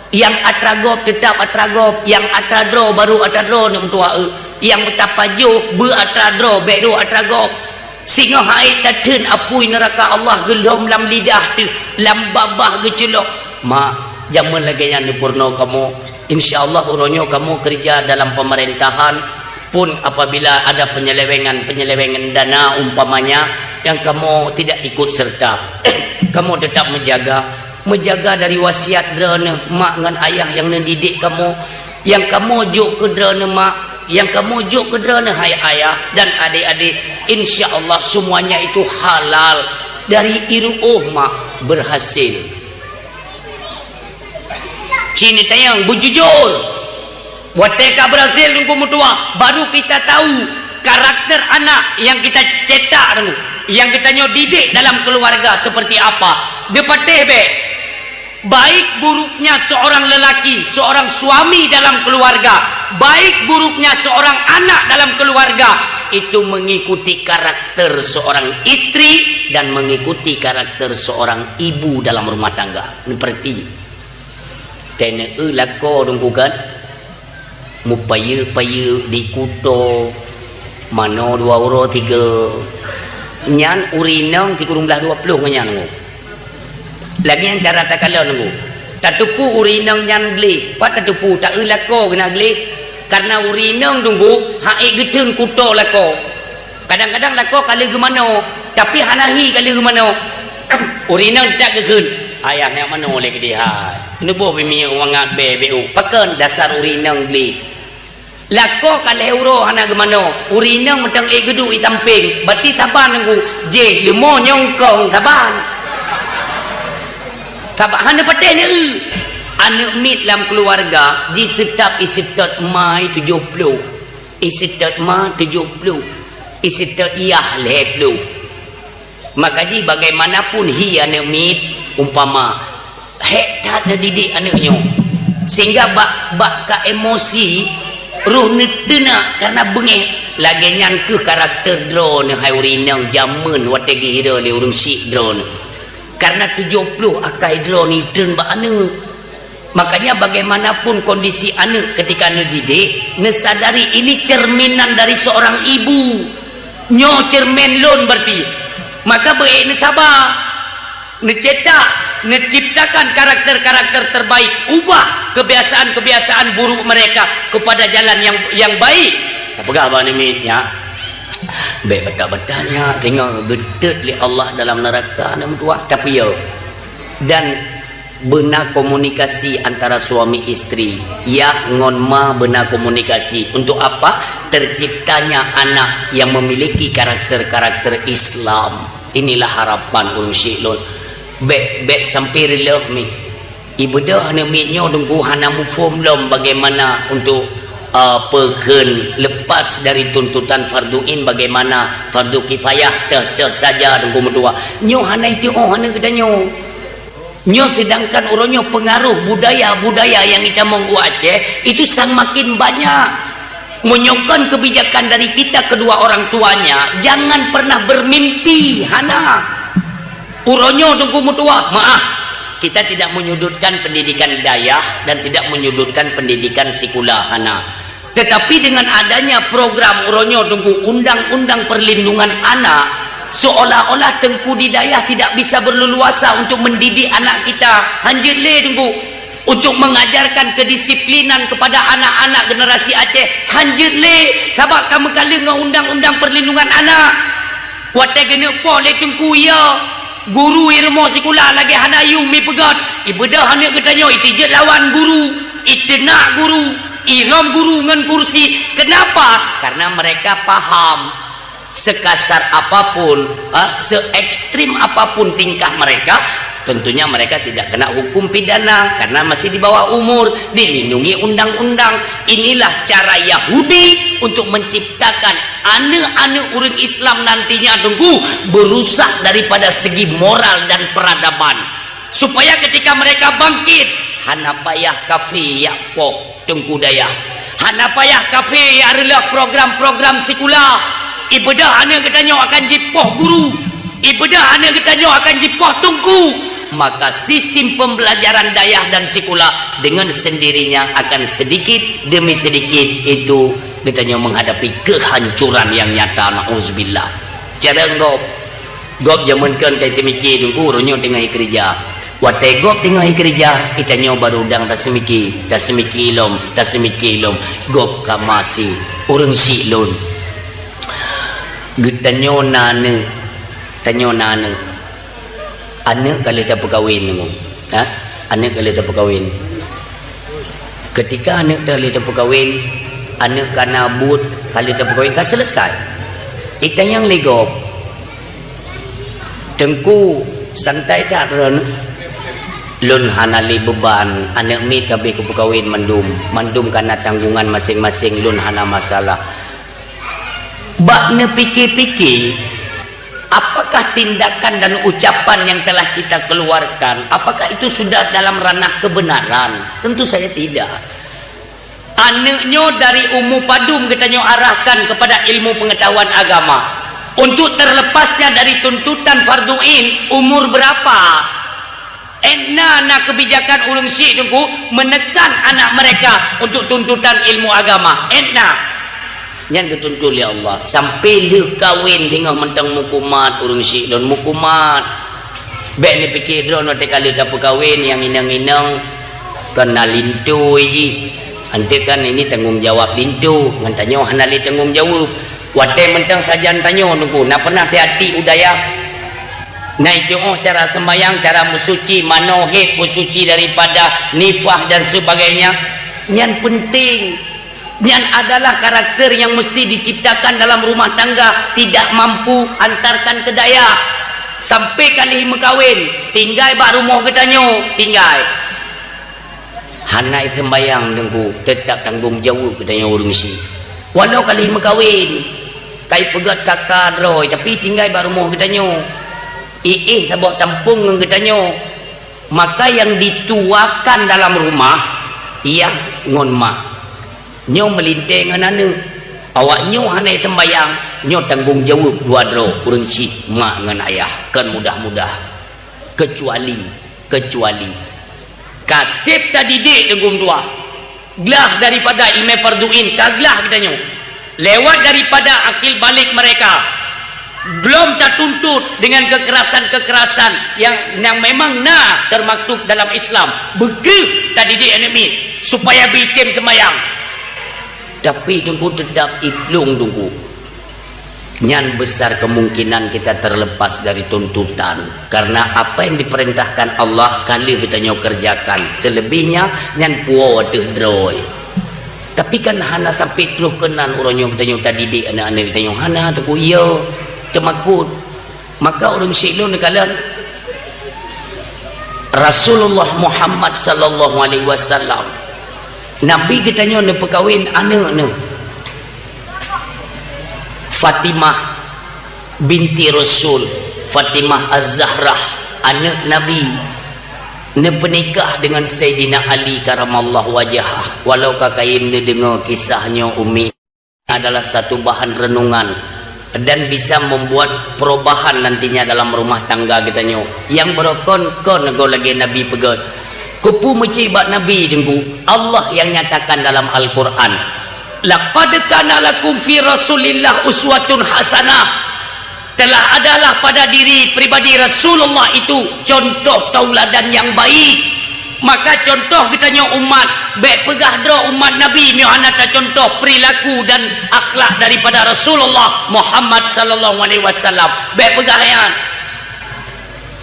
[SPEAKER 1] Yang atragop tetap atragop, yang atradro baru atradro ni mutua. Yang betapajuh be atradro bet do atragop. Singa hai taten apui neraka Allah gelom lam lidah tu, lam babah gecelok. Mak, jaman lagi yang dipurno kamu. Insyaallah uronyo kamu kerja dalam pemerintahan. Pun apabila ada penyelewengan dana umpamanya yang kamu tidak ikut serta, kamu tetap menjaga dari wasiat drone mak dengan ayah yang mendidik kamu, yang kamu juk ke drone mak, yang kamu juk ke drone hai ayah dan adik-adik, insyaallah semuanya itu halal dari iruh mak berhasil. Sini tayang bujujur. Wateka berhasil nunggu mutua, baru kita tahu karakter anak yang kita cetak nunggu, yang kita didik dalam keluarga seperti apa. Depateh be, baik buruknya seorang lelaki, seorang suami dalam keluarga, baik buruknya seorang anak dalam keluarga, itu mengikuti karakter seorang istri dan mengikuti karakter seorang ibu dalam rumah tangga. Seperti tene lako nunggu kan. Mupaya di kuto mano 2 euro 3 nyan urinang 320 nyan ngu lagi yang cara tak kalau ngu tatupu urinang nyan glih pat tatupu tak lako kena glih karena urinang tunggu haik getun kuto lako kadang-kadang lako kali gemano tapi hanahi kali gemano urinang tak gekun ayah nak mano lagi dia nubo bimi wangat bebeu pakan dasar urinang glih lako kali euro hana gemano urinang metang gedu itamping berarti taban nunggu je limo nyongkong taban hana pateh ni anak mit dalam keluarga di setiap isitat mai 70 isitat ma 70 isitat iyah 20 makaji bagaimanapun hi anak mit umpama hektar na didik anaknya sehingga bak ka emosi ruh nedena karena bengek lagi nyan ke karakter drone hai urinang jaman wategi hira le urung si drone karena 70 akai drone itu ba anu makanya bagaimanapun kondisi anak ketika anu didik nesadari ini cerminan dari seorang ibu nyo cermin lon berarti maka baik sabar necetak menciptakan karakter-karakter terbaik, ubah kebiasaan-kebiasaan buruk mereka kepada jalan yang baik. Apakah abang ni ya? Baik betul-betulnya tengok gedut li Allah dalam neraka nama tua tapi yo dan benar komunikasi antara suami istri. Ya ngon ma benar komunikasi. Untuk apa? Terciptanya anak yang memiliki karakter-karakter Islam. Inilah harapan urang Syiklon. Bek sampai releh mi. Ibu dah hana minyo dengku hana mufum lom bagaimana untuk perken lepas dari tuntutan farduin, bagaimana fardu kifayah teh saja dengku medua. Nyo hana itu hana kedanyo. Nyo sedangkan uronyo pengaruh budaya yang kita monggo Aceh itu sang makin banyak. Menyokong kebijakan dari kita kedua orang tuanya, jangan pernah bermimpi hana. Uronyo tunggu mutua, maaf, kita tidak menyudutkan pendidikan dayah dan tidak menyudutkan pendidikan sekular hana. Tetapi dengan adanya program uronyo tunggu undang-undang perlindungan anak, seolah-olah Tengku di dayah tidak bisa berleluasa untuk mendidik anak kita. Hanjir le tunggu untuk mengajarkan kedisiplinan kepada anak-anak generasi Aceh. Hanjir le sabak kamu kali dengan undang-undang perlindungan anak. Watai kena po le Tengku ya. Guru ilmu sekolah lagi hana yu mi pegat. Ibadah hana katanya itu je lawan guru. Itu nak guru. Iram guru dengan kursi. Kenapa? Karena mereka paham sekasar apapun, se-ekstrim apapun tingkah mereka, tentunya mereka tidak kena hukum pidana karena masih di bawah umur, dilindungi undang-undang. Inilah cara Yahudi untuk menciptakan anak-anak orang Islam nantinya tunggu berusak daripada segi moral dan peradaban, supaya ketika mereka bangkit hana payah kafe ya poh tengku dayah, hana payah kafe ya adalah program-program sekular. Ibadah anak katanya akan jipoh guru, ibadah anak katanya akan jipoh tungku. Maka sistem pembelajaran dayah dan sekular dengan sendirinya akan sedikit demi sedikit itu katanya menghadapi kehancuran yang nyata. Na'udzubillah. Cara gop jamankan kait mikir tungku ronyo tengah kerja. Watai gop tengah kerja itanya baru udang tak semiki lom gop kamasi urang Syiklon. Tanyo nane anak kalau dah berkahwin nengok, anak kalau dah berkahwin, ketika anak dah berkahwin, anak kana but kalau dah berkahwin kan selesai. Itu yang legop Tengku santai cara lun hanali beban anak mit kabeh ke berkahwin mandum karena tanggungan masing-masing lun hana masalah. Bakna pikir-pikir, apakah tindakan dan ucapan yang telah kita keluarkan, apakah itu sudah dalam ranah kebenaran? Tentu saja tidak. Anaknya dari umur padum katanya arahkan kepada ilmu pengetahuan agama. Untuk terlepasnya dari tuntutan farduin, umur berapa? Nak kebijakan ulung syik tunggu menekan anak mereka untuk tuntutan ilmu agama. Yang ketuntul ya Allah sampai le kawin tengah mentang mukumat urung syik dan mukumat bek ni fikir drone waktu kali dah perkahwin yang inang-inang kena lintu je nanti kan ini tanggungjawab lintu ngantanya hanali tanggungjawab waktu mentang sajan tanya tunggu nak pernah hati udaya nah itu cara sembahyang, cara musuci manohid musuci daripada nifah dan sebagainya. Yang penting yang adalah karakter yang mesti diciptakan dalam rumah tangga. Tidak mampu antarkan ke daya sampai kali mekawin tinggal bak rumah ketanyo tinggal hanai sembayang dengku tetap tanggung jawab ketanyo urung si walau kali mekawin kai pegat kakak roy tapi tinggal bak rumah ketanyo tabak tampung dengan ketanyo. Maka yang dituakan dalam rumah ia ngon mak nyo melintang dengan anak awak nyo hanai sembayang nyo tanggung jawab dua dro urang si mak dengan ayah kan mudah-mudah kecuali kasep tadi didik tenggung tua gelah daripada ilmu farduin kaglah katanya lewat daripada akil balik mereka belum tak tuntut dengan kekerasan-kekerasan yang memang termaktub dalam Islam begih tadi didik enemy supaya bitim sembayang. Tapi tunggu tetap iplung tunggu Nyan besar kemungkinan kita terlepas dari tuntutan, karena apa yang diperintahkan Allah kali kita nyo kerjakan, selebihnya nyan puo droi. Tapi kan hana sampai terus kenan orang nyo kita nyo tadi didik anak-anak kita nyo hana tu yo temakut. Maka orang silun kalian Rasulullah Muhammad sallallahu alaihi wasallam, Nabi kita nyo ne perkahwin anak ne Fatimah binti Rasul, Fatimah Az-Zahrah anak Nabi, ne pernikah dengan Sayyidina Ali karamallahu wajhah. Walau kakayim ne dengar kisahnya Umi adalah satu bahan renungan dan bisa membuat perubahan nantinya dalam rumah tangga kita nyo. Yang berokon nego lagi Nabi pegat kupu mencibat Nabi dengku. Allah yang nyatakan dalam Al-Quran, laqad kana lakum fi Rasulillah uswatun hasanah. Telah adalah pada diri pribadi Rasulullah itu contoh tauladan yang baik. Maka contoh kita nyo umat baik pegah dro umat Nabi miohanata contoh perilaku dan akhlak daripada Rasulullah Muhammad sallallahu alaihi wasallam. Baik pegah yan.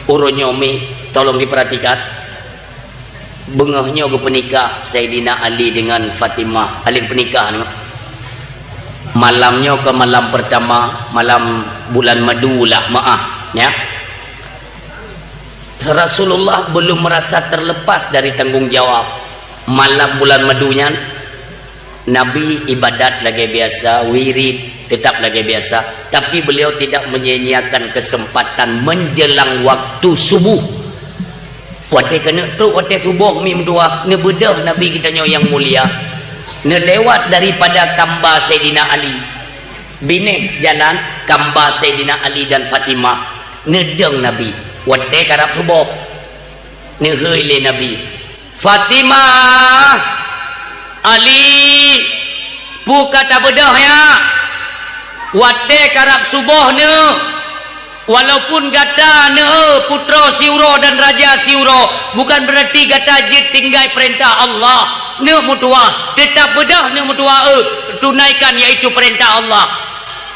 [SPEAKER 1] Uronyo mi tolong diperhatikan. Bengahnya ke penikah Sayyidina Ali dengan Fatimah. Ali penikah ni. Malamnya ke malam pertama, malam bulan madu lah maaf ya. Rasulullah belum merasa terlepas dari tanggung jawab. Malam bulan madunya Nabi ibadat lagi biasa, wirid tetap lagi biasa, tapi beliau tidak menyia-nyiakan kesempatan menjelang waktu subuh. Waktu kena tu waktu subuh mi berdua ne bedah Nabi kita yang mulia ne lewat daripada kamba Sayyidina Ali, bini jalan kamba Sayyidina Ali dan Fatimah ne deng Nabi waktu karab subuh ne heule Nabi, Fatimah Ali pu kata bedah ya waktu karab subuh ne. Walaupun gata ne putra siuro dan raja siuro, bukan berarti gata jid tinggal perintah Allah. Ne mutua tetap bedah ne mutua tunaikan iaitu perintah Allah.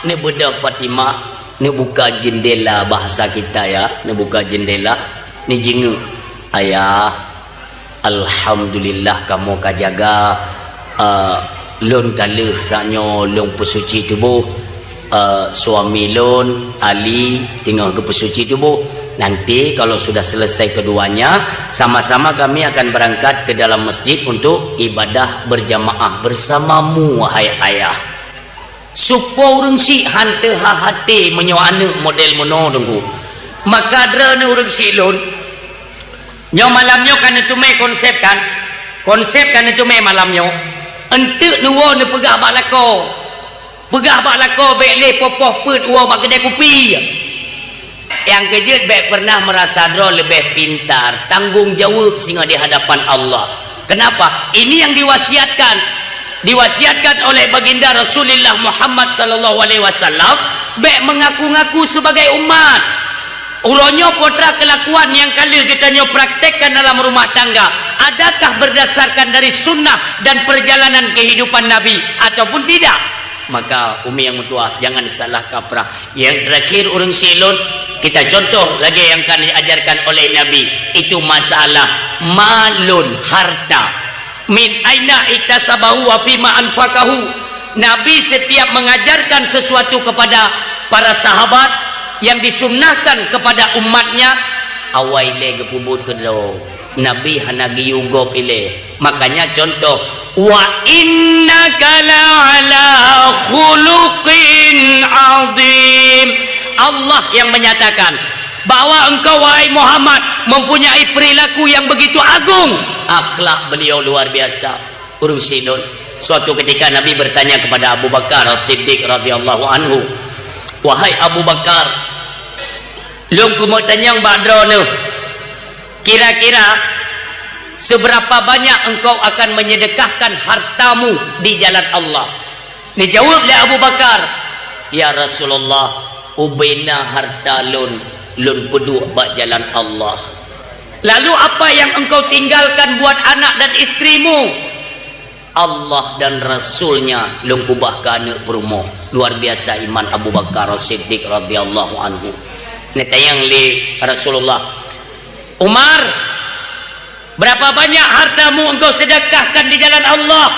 [SPEAKER 1] Ne bedah Fatimah, ne buka jendela bahasa kita ya, ne buka jendela, ne jengu. Ayah, alhamdulillah kamu kajaga lon kaluh sanyo long pesuci tubuh. Suami lon Ali tengah ke pesuci tubuh. Nanti kalau sudah selesai keduanya, sama-sama kami akan berangkat ke dalam masjid untuk ibadah berjamaah bersamamu wahai ayah. Supaya orang si hantu hati menyoana model mono tunggu. Maka drone orang si lon nyo malamnya kan itu me konsep kan itu me malamnya entuk nuwo ne pegah balako. Pegah bak lako baik le popoh pet uang bak kedai kopi. Yang kejut baik pernah merasa dro lebih pintar, tanggung jawab sehingga di hadapan Allah. Kenapa? Ini yang diwasiatkan oleh baginda Rasulullah Muhammad sallallahu alaihi wasallam baik mengaku-ngaku sebagai umat. Ulonyo potra kelakuan yang kali kita nyo praktekkan dalam rumah tangga, adakah berdasarkan dari sunnah dan perjalanan kehidupan Nabi ataupun tidak? Maka Umi yang mutua jangan salah kaprah. Yang terakhir orang silun kita contoh lagi yang akan diajarkan oleh Nabi, itu masalah malun, harta. Min aina iktasabahu wa fima anfaqahu. Nabi setiap mengajarkan sesuatu kepada para sahabat yang disunnahkan kepada umatnya, awaile gepubut kedau. Nabi hana giyugop ile. Makanya contoh, wa innaka la'ala khuluqin azim. Allah yang menyatakan bahwa engkau wahai Muhammad mempunyai perilaku yang begitu agung. Akhlak beliau luar biasa. Urung silun. Suatu ketika Nabi bertanya kepada Abu Bakar As-Siddiq radhiyallahu anhu, wahai Abu Bakar, lu mau tanya badrone, kira-kira seberapa banyak engkau akan menyedekahkan hartamu di jalan Allah? Dijawab oleh Abu Bakar, ya Rasulullah, ubina harta lun peduk bak jalan Allah. Lalu apa yang engkau tinggalkan buat anak dan istrimu? Allah dan Rasulnya lungkubah ke anak perumoh. Luar biasa iman Abu Bakar As-Siddiq radhiyallahu anhu. Netayang li Rasulullah, Umar, berapa banyak hartamu engkau sedekahkan di jalan Allah?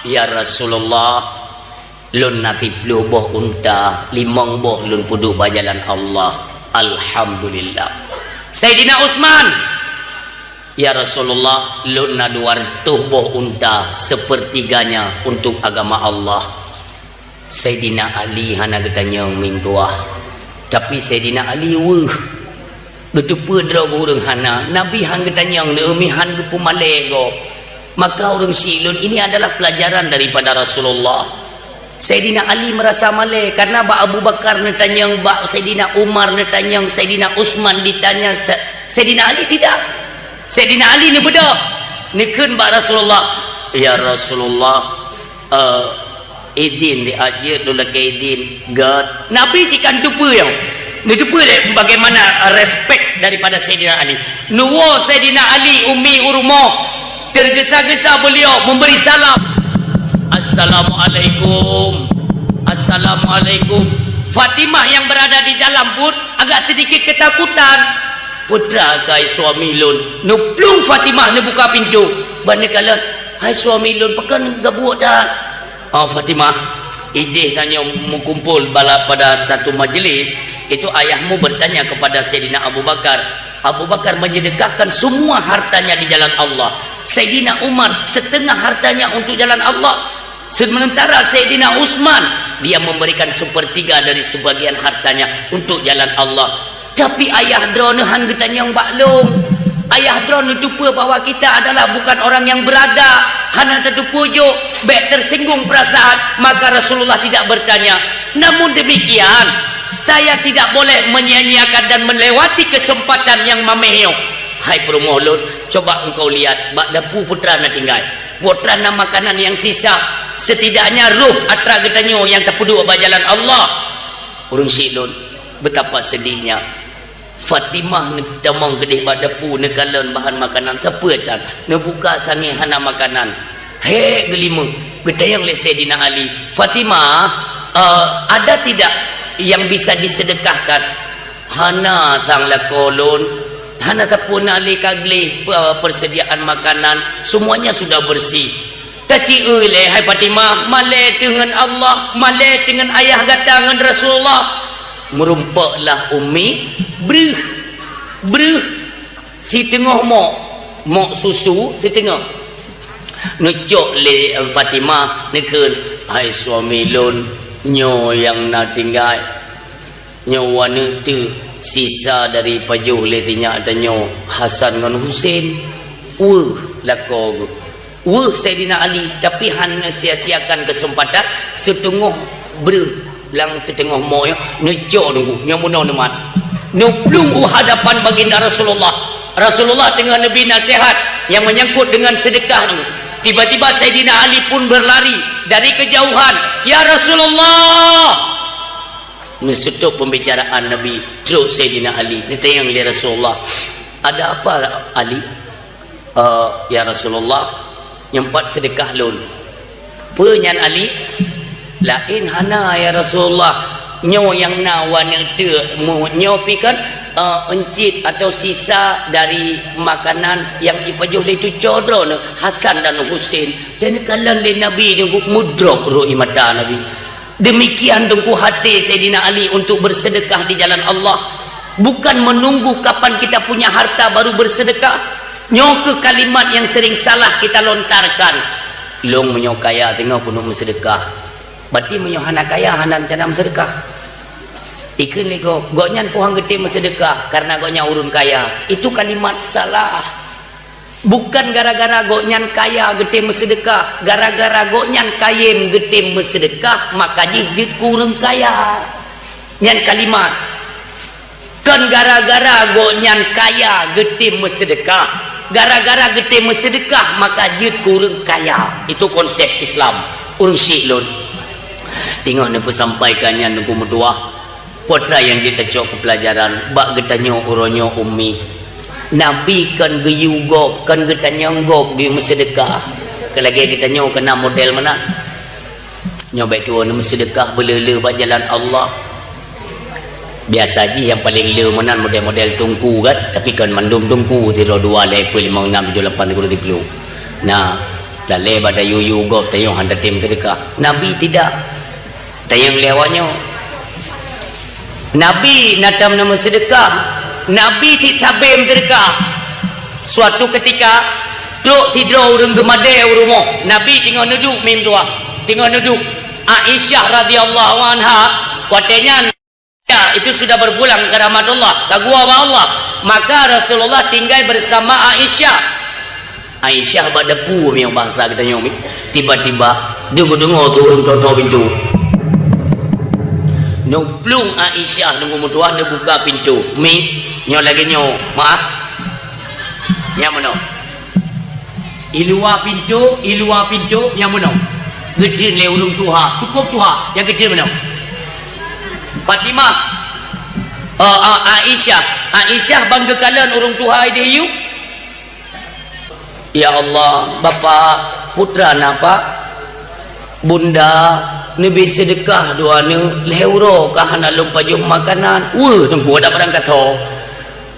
[SPEAKER 1] Ya Rasulullah, lun natiplu boh unta, limang boh lun puduk bajalan Allah. Alhamdulillah. Sayyidina Utsman, ya Rasulullah, lun na 200 boh unta, sepertiganya untuk agama Allah. Sayyidina Ali hana getanya mingguah, tapi Sayyidina Ali betul drog urang hana Nabi hang getanya neumihan ge pumalego. Maka orang silun ini adalah pelajaran daripada Rasulullah. Sayyidina Ali merasa malai karena Abu Bakar netanya, Sayyidina Umar netanya, Sayyidina Utsman ditanya, Sayyidina Ali tidak. Sayyidina Ali ni beda nikun Rasulullah, ya Rasulullah, idin di ajat dulu ke idin God. Nabi sikan tupu yang ni tupu deh bagaimana respect daripada Sayyidina Ali. Nuwo Sayyidina Ali umi urmo tergesa-gesa beliau memberi salam, Assalamualaikum, Assalamualaikum. Fatimah yang berada di dalam pun agak sedikit ketakutan. Putra kai suami lun nuplung Fatimah ni buka pintu banekalan, hai suami lun pekan gabuak dah. Fatimah, ideh tanya mengumpul bala pada satu majlis itu, ayahmu bertanya kepada Sayyidina Abu Bakar. Abu Bakar menyedekahkan semua hartanya di jalan Allah. Sayyidina Umar setengah hartanya untuk jalan Allah. Sementara Sayyidina Utsman dia memberikan sepertiga dari sebagian hartanya untuk jalan Allah. Tapi ayah drone han getanya yang baklong. Ayah drone itu bahwa kita adalah bukan orang yang berada, hana terpujuk, baik tersinggung perasaan, maka Rasulullah tidak bertanya. Namun demikian, saya tidak boleh menyia-nyiakan dan melewati kesempatan yang mamehyo. Hai perumohlun, coba engkau lihat, bak dapu putra na tinggal. Putra na makanan yang sisa, setidaknya ruh atra getanyo yang terpuduk bajalan Allah. Urung silun, betapa sedihnya. Fatimah ni tamang gede bak dapu nekalan bahan makanan sepetan, nebuka sangi hana makanan. He gelima, getayang le Sayyidina Ali. Fatimah, ada tidak yang bisa disedekahkan? Hana tang lakolon, hana tapun ali kaglih persediaan makanan, semuanya sudah bersih. Taci le hai Fatimah, malai dengan Allah, malai dengan ayah gata dengan Rasulullah. Merumpaklah umi bruh si tengah mok susu si tengah nucuk le Fatimah nekun, hai suami lun nyo yang nak tinggal nyawa tu sisa dari pajuh le tinyak danyo Hasan dengan Husin lako Sayyidina Ali, tapi hanya sia-siakan kesempatan setengah lang setengah moyo nucuk nunggu nyamunau nemat nuplung hadapan baginda Rasulullah. Rasulullah tengah Nabi nasihat yang menyangkut dengan sedekah ni. Tiba-tiba Sayyidina Ali pun berlari dari kejauhan. Ya Rasulullah, menutup pembicaraan Nabi. Terus Sayyidina Ali ditanya oleh Rasulullah, ada apa Ali? Ya Rasulullah, nyempat sedekah lun. Penyan Ali, lain hana ya Rasulullah, nyo yang nawan itu nyo pikan encit atau sisa dari makanan yang ipajuh itu codro Hasan dan Husin, dan kalan le Nabi nunggu mudrok ru'i mata Nabi. Demikian tunggu hati Sayyidina Ali untuk bersedekah di jalan Allah, bukan menunggu kapan kita punya harta baru bersedekah. Nyo ke kalimat yang sering salah kita lontarkan, long menyo kaya tengok kuno bersedekah. Berarti menyohana kaya hanan canam sedekah. Ikun lego goknyan pohang gede sedekah karena goknya urun kaya. Itu kalimat salah. Bukan gara-gara goknyan kaya gede sedekah, gara-gara goknyan kayem gede sedekah maka jijit kurang kaya. Nyan kalimat. Kan gara-gara goknyan kaya gede sedekah, gara-gara gede sedekah maka jijit kurang kaya. Itu konsep Islam. Urung syiklun. Tengok ni pesampaikannya nunggu medua putra yang kita cok ke pelajaran bak getanyo uronyo umi Nabi kan geyugop kan getanyo gop di sedekah sekali lagi kita nyo kena model mana nyo baik tua nama sedekah belele buat jalan Allah. Biasa je yang paling le mana model-model tungku kan, tapi kan mandum tungku 02 level 56 78 30. Nah lalai pada yuyu gop tayong handa tim sedekah. Nabi tidak tayang lewatnya. Nabi natam nama sedekah, Nabi tidak sedekah. Suatu ketika truk tidur urang gemadai rumah, Nabi tengah duduk mim tua, tengah duduk. Aisyah radhiyallahu anha katanya ya, itu sudah berpulang ke rahmatullah, ke gua Allah. Maka Rasulullah tinggal bersama Aisyah. Aisyah bak depu yang bahasa kita nyomi. Tiba-tiba dengar tu orang tua pintu. Nuplung Aisyah nunggu mutuah dia buka pintu. Mi nyo lagi nyo, maaf. Yang mana? Iluar pintu yang mana? Gede le urung tuha, cukup tuha. Yang gede mana? Fatimah. Aisyah bangga kalian urung tuha ide hiu. Ya Allah, bapa putra napa? Bunda nabi sedekah dua ni leuro kah nak lumpajum makanan. Tunggu ada barang kata.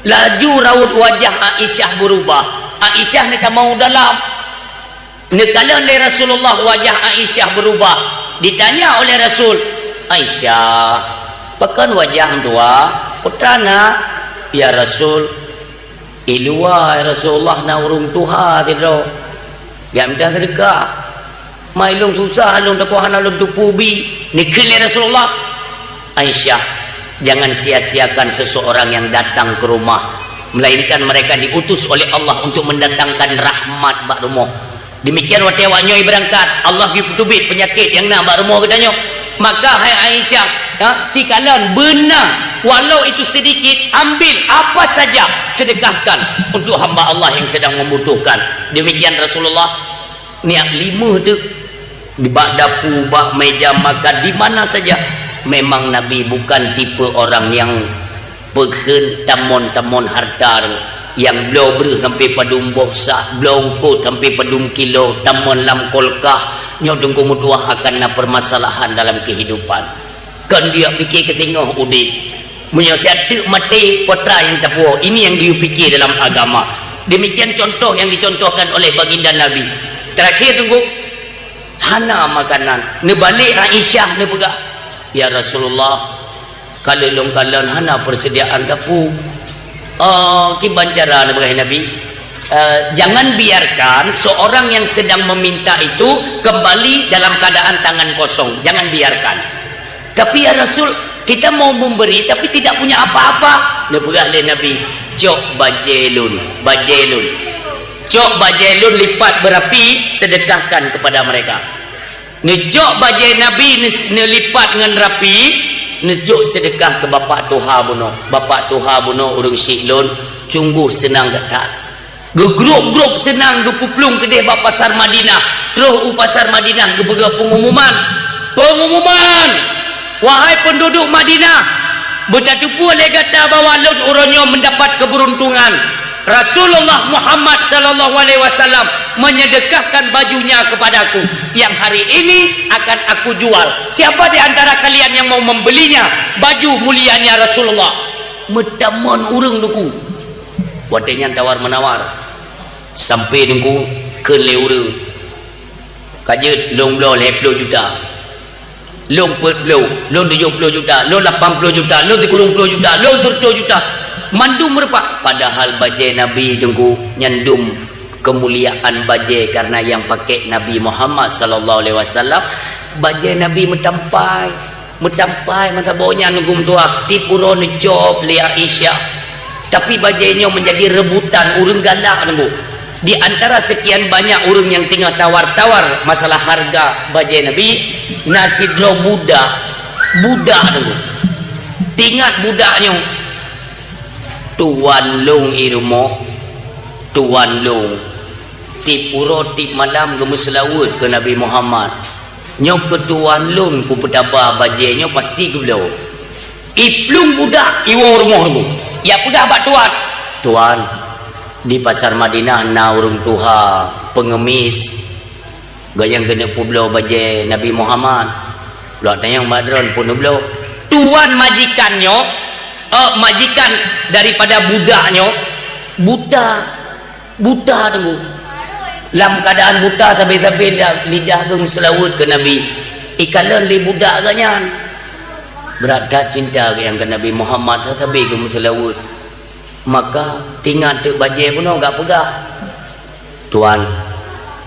[SPEAKER 1] Laju raut wajah Aisyah berubah. Aisyah ni tak mau dalam. Nekalan oleh Rasulullah wajah Aisyah berubah. Ditanya oleh Rasul, Aisyah, pekan wajah tua putrana? Ya Rasul, ilua Rasulullah na urung tuha tidak. Gam dah sedekah. Mai long susah long tak kuah long tupubi. Nikil Rasulullah. Aisyah, jangan sia-siakan seseorang yang datang ke rumah, melainkan mereka diutus oleh Allah untuk mendatangkan rahmat bak rumah. Demikian waktu awaknya berangkat, Allah pergi putubit penyakit yang nak bak rumah katanya. Maka hai Aisyah, cikalan benar walau itu sedikit, ambil apa saja sedekahkan untuk hamba Allah yang sedang membutuhkan. Demikian Rasulullah niat 5 tu di bak dapur, bak meja makan, di mana saja. Memang Nabi bukan tipe orang yang peken tamon harta yang blow ber sampai padum bosa, blow kot sampai padum kilo, tamon lam kolkah nyo dengku mutuah akan na permasalahan dalam kehidupan. Kan dia fikir ke tengah udip punya siatu mati putra yang tapu. Ini yang dia fikir dalam agama. Demikian contoh yang dicontohkan oleh baginda Nabi. Terakhir tunggu hana makanan ne balik Aisyah ne pegah, ya Rasulullah, kalau long kalian hana persediaan tapu kiban cara ne bagi Nabi. Jangan biarkan seorang yang sedang meminta itu kembali dalam keadaan tangan kosong. Jangan biarkan. Tapi ya Rasul, kita mau memberi tapi tidak punya apa-apa. Dia pegah oleh Nabi, jok bajelun. Jok bajelun lipat berapi, sedekahkan kepada mereka. Ni jok bajel Nabi ni lipat dengan rapi, ni jok sedekah ke bapak tuha buno. Bapak tuha buno urung siklun, sungguh senang ketat. Gegrup-grup senang gepuplung ke deh pasar Madinah. Terus pasar Madinah gepega pengumuman. Wahai penduduk Madinah, bertatupu oleh kata bahawa lun uronyo mendapat keberuntungan. Rasulullah Muhammad sallallahu alaihi wasallam menyedekahkan bajunya kepadaku yang hari ini akan aku jual. Siapa di antara kalian yang mau membelinya baju mulianya Rasulullah? Metamon urang duku. Wadenya tawar menawar sampai nunggu ke leura kajet long blow 20 juta, long 40, long 70 juta, long 80 juta, long 30 juta, long 30 juta mandum merupak. Padahal bajai Nabi tunggu nyandum kemuliaan bajai karena yang pakai Nabi Muhammad sallallahu alaihi wasallam. Bajai Nabi metampai masa bawanya nunggu tu aktif urun job li Aisyah. Tapi bajainya menjadi rebutan urang galak nunggu. Di antara sekian banyak urang yang tinggal tawar-tawar masalah harga bajai Nabi, nasi dro budak nunggu. Tingat budaknya tuan long irumo, tuan long tipuro tip malam ke Muslawud ke Nabi Muhammad. Nyok ke tuan long ku pedaba bajainya pasti ke belau. Iplung budak iwo rumah nunggu. Ya pegah bak tuan di pasar Madinah na urung tuha pengemis Gayang kena publo baje Nabi Muhammad. Lo tanya madron pun publo. Tuan majikannya, majikan daripada budaknya buta tunggu. Dalam keadaan buta tapi lidah tu selawut ke Nabi. Ikalan li budak ganyan. Berada cinta ke yang ke Nabi Muhammad tapi ke selawut. Maka tinggal tu baje pun enggak pegah. Tuan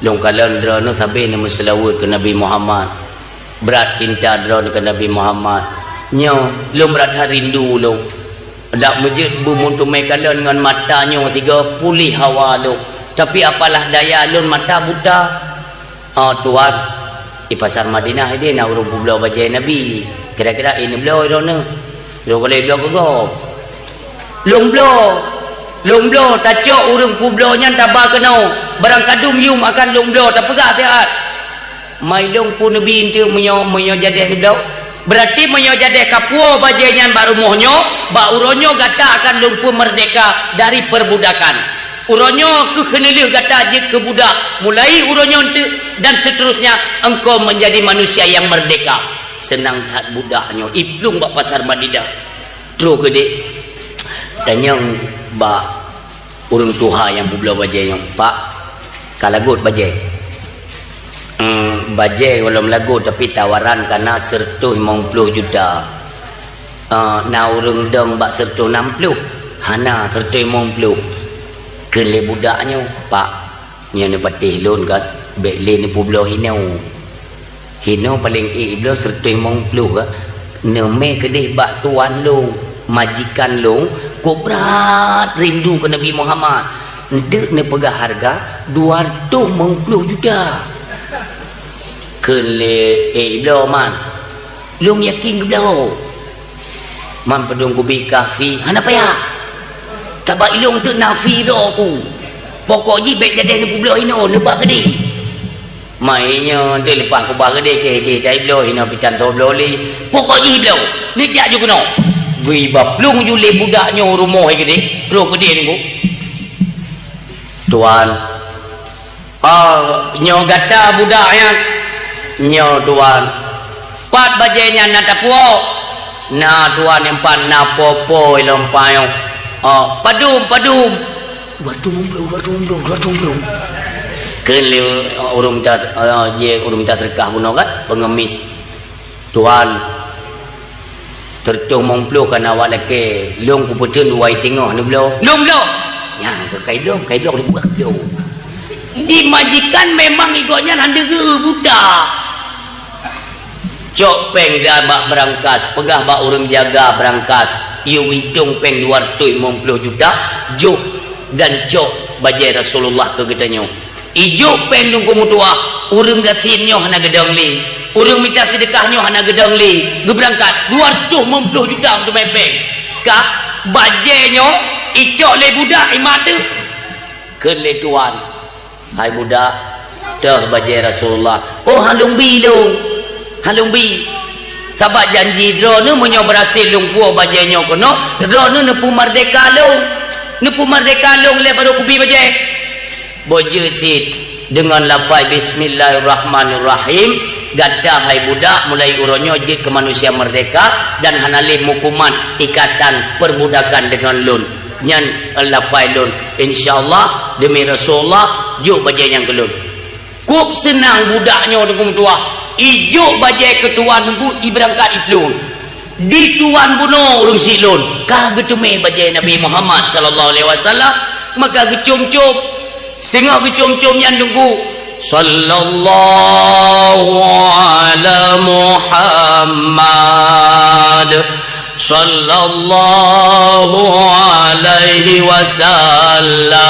[SPEAKER 1] long kalan drone sampai nama selawut ke Nabi Muhammad. Berat cinta drone ke Nabi Muhammad. Nyo long berat rindu long. Dak masjid bumuntu mekalan dengan matanya 30 hawa long. Tapi apalah daya lun mata buta. Tuan di pasar Madinah dia nak urung pulau baje Nabi. Kira-kira ini belau irona. Lo kalau belau kegop. Long blo tacok urung pulau nya tabah kenau. Barang kadum yum akan long blo tak pegah tiat. Mai long pun Nabi intu menyo jadeh ni belau. Berarti menyo jadeh kapuo baje nya bak rumohnyo, bak uronyo gata akan lumpuh merdeka dari perbudakan. Uronyo ke kenelih kata je ke budak. Mulai uronyo dan seterusnya engkau menjadi manusia yang merdeka. Senang tak budaknya. Iplung bak pasar Madinah. Terus ke dek. Tanya bak urung tuha yang bubelah bajai yang pak. Kalagut bajai. Bajai kalau melagut tapi tawaran karena 150 juta. Na urung dong bak 160. Hana 150. Kele budaknya pak nya ne patih lon kat bek len ni pulau hinau paling iblo 150 ka ne me kedih bak tuan lu majikan lu ko berat rindu ke Nabi Muhammad ndek ne pegah harga 250 juta kele iblo man lu yakin ke blau man pedung kubi kafi hana payah tabak ilung tu nafi ro aku. Pokok ji bek jadi ni pulau ino lepas gede. Mainnya dia lepas ku bah gede ke dia tai blo ino pitan to blo li. Pokok ji blo. Ni jak ju kena. Wi baplung ju le budaknya rumah gede. Terus gede ni ku. Tuan. Nyo gata budaknya. Nyo tuan. Pat bajenya na tapuo. Na tuan yang pan na popo lompayong. Padum belum kele urung ta terkah puno kan pengemis tuan tertung mongplo kana walake long ku putun wai tengah ni blo long ya kai blong dibuka blo di majikan memang igonya handege budak cok peng dah bak berangkas pegah bak urang jaga berangkas you hitung peng 250 juta juk dan cok bajai Rasulullah ke katanya ijo peng nunggu mutua urang gasinyo hana gedang li urang minta sedekahnya hana gedang li berangkat 250 juta untuk main peng ka bajainya icok le budak imatu ke le tuan hai budak dah bajai Rasulullah halung bi sahabat janji drone menyo berhasil lungpuh bajainya kono drone nepu merdeka long le baru kubi bajai boje sit dengan lafaz bismillahirrahmanirrahim gada hai budak mulai uronyo jid ke manusia merdeka dan hanalim hukuman ikatan perbudakan dengan lun nyan lafaz lun insyaallah demi Rasulullah juk bajai yang kelun kup senang budaknya dengan tua ijo bajai ketuan nunggu iberangkat iplun di tuan buno urung silun kah getume bajai Nabi Muhammad sallallahu alaihi wasallam maka gecum-cum sehingga gecum-cum yang nunggu sallallahu ala Muhammad sallallahu alaihi wasallam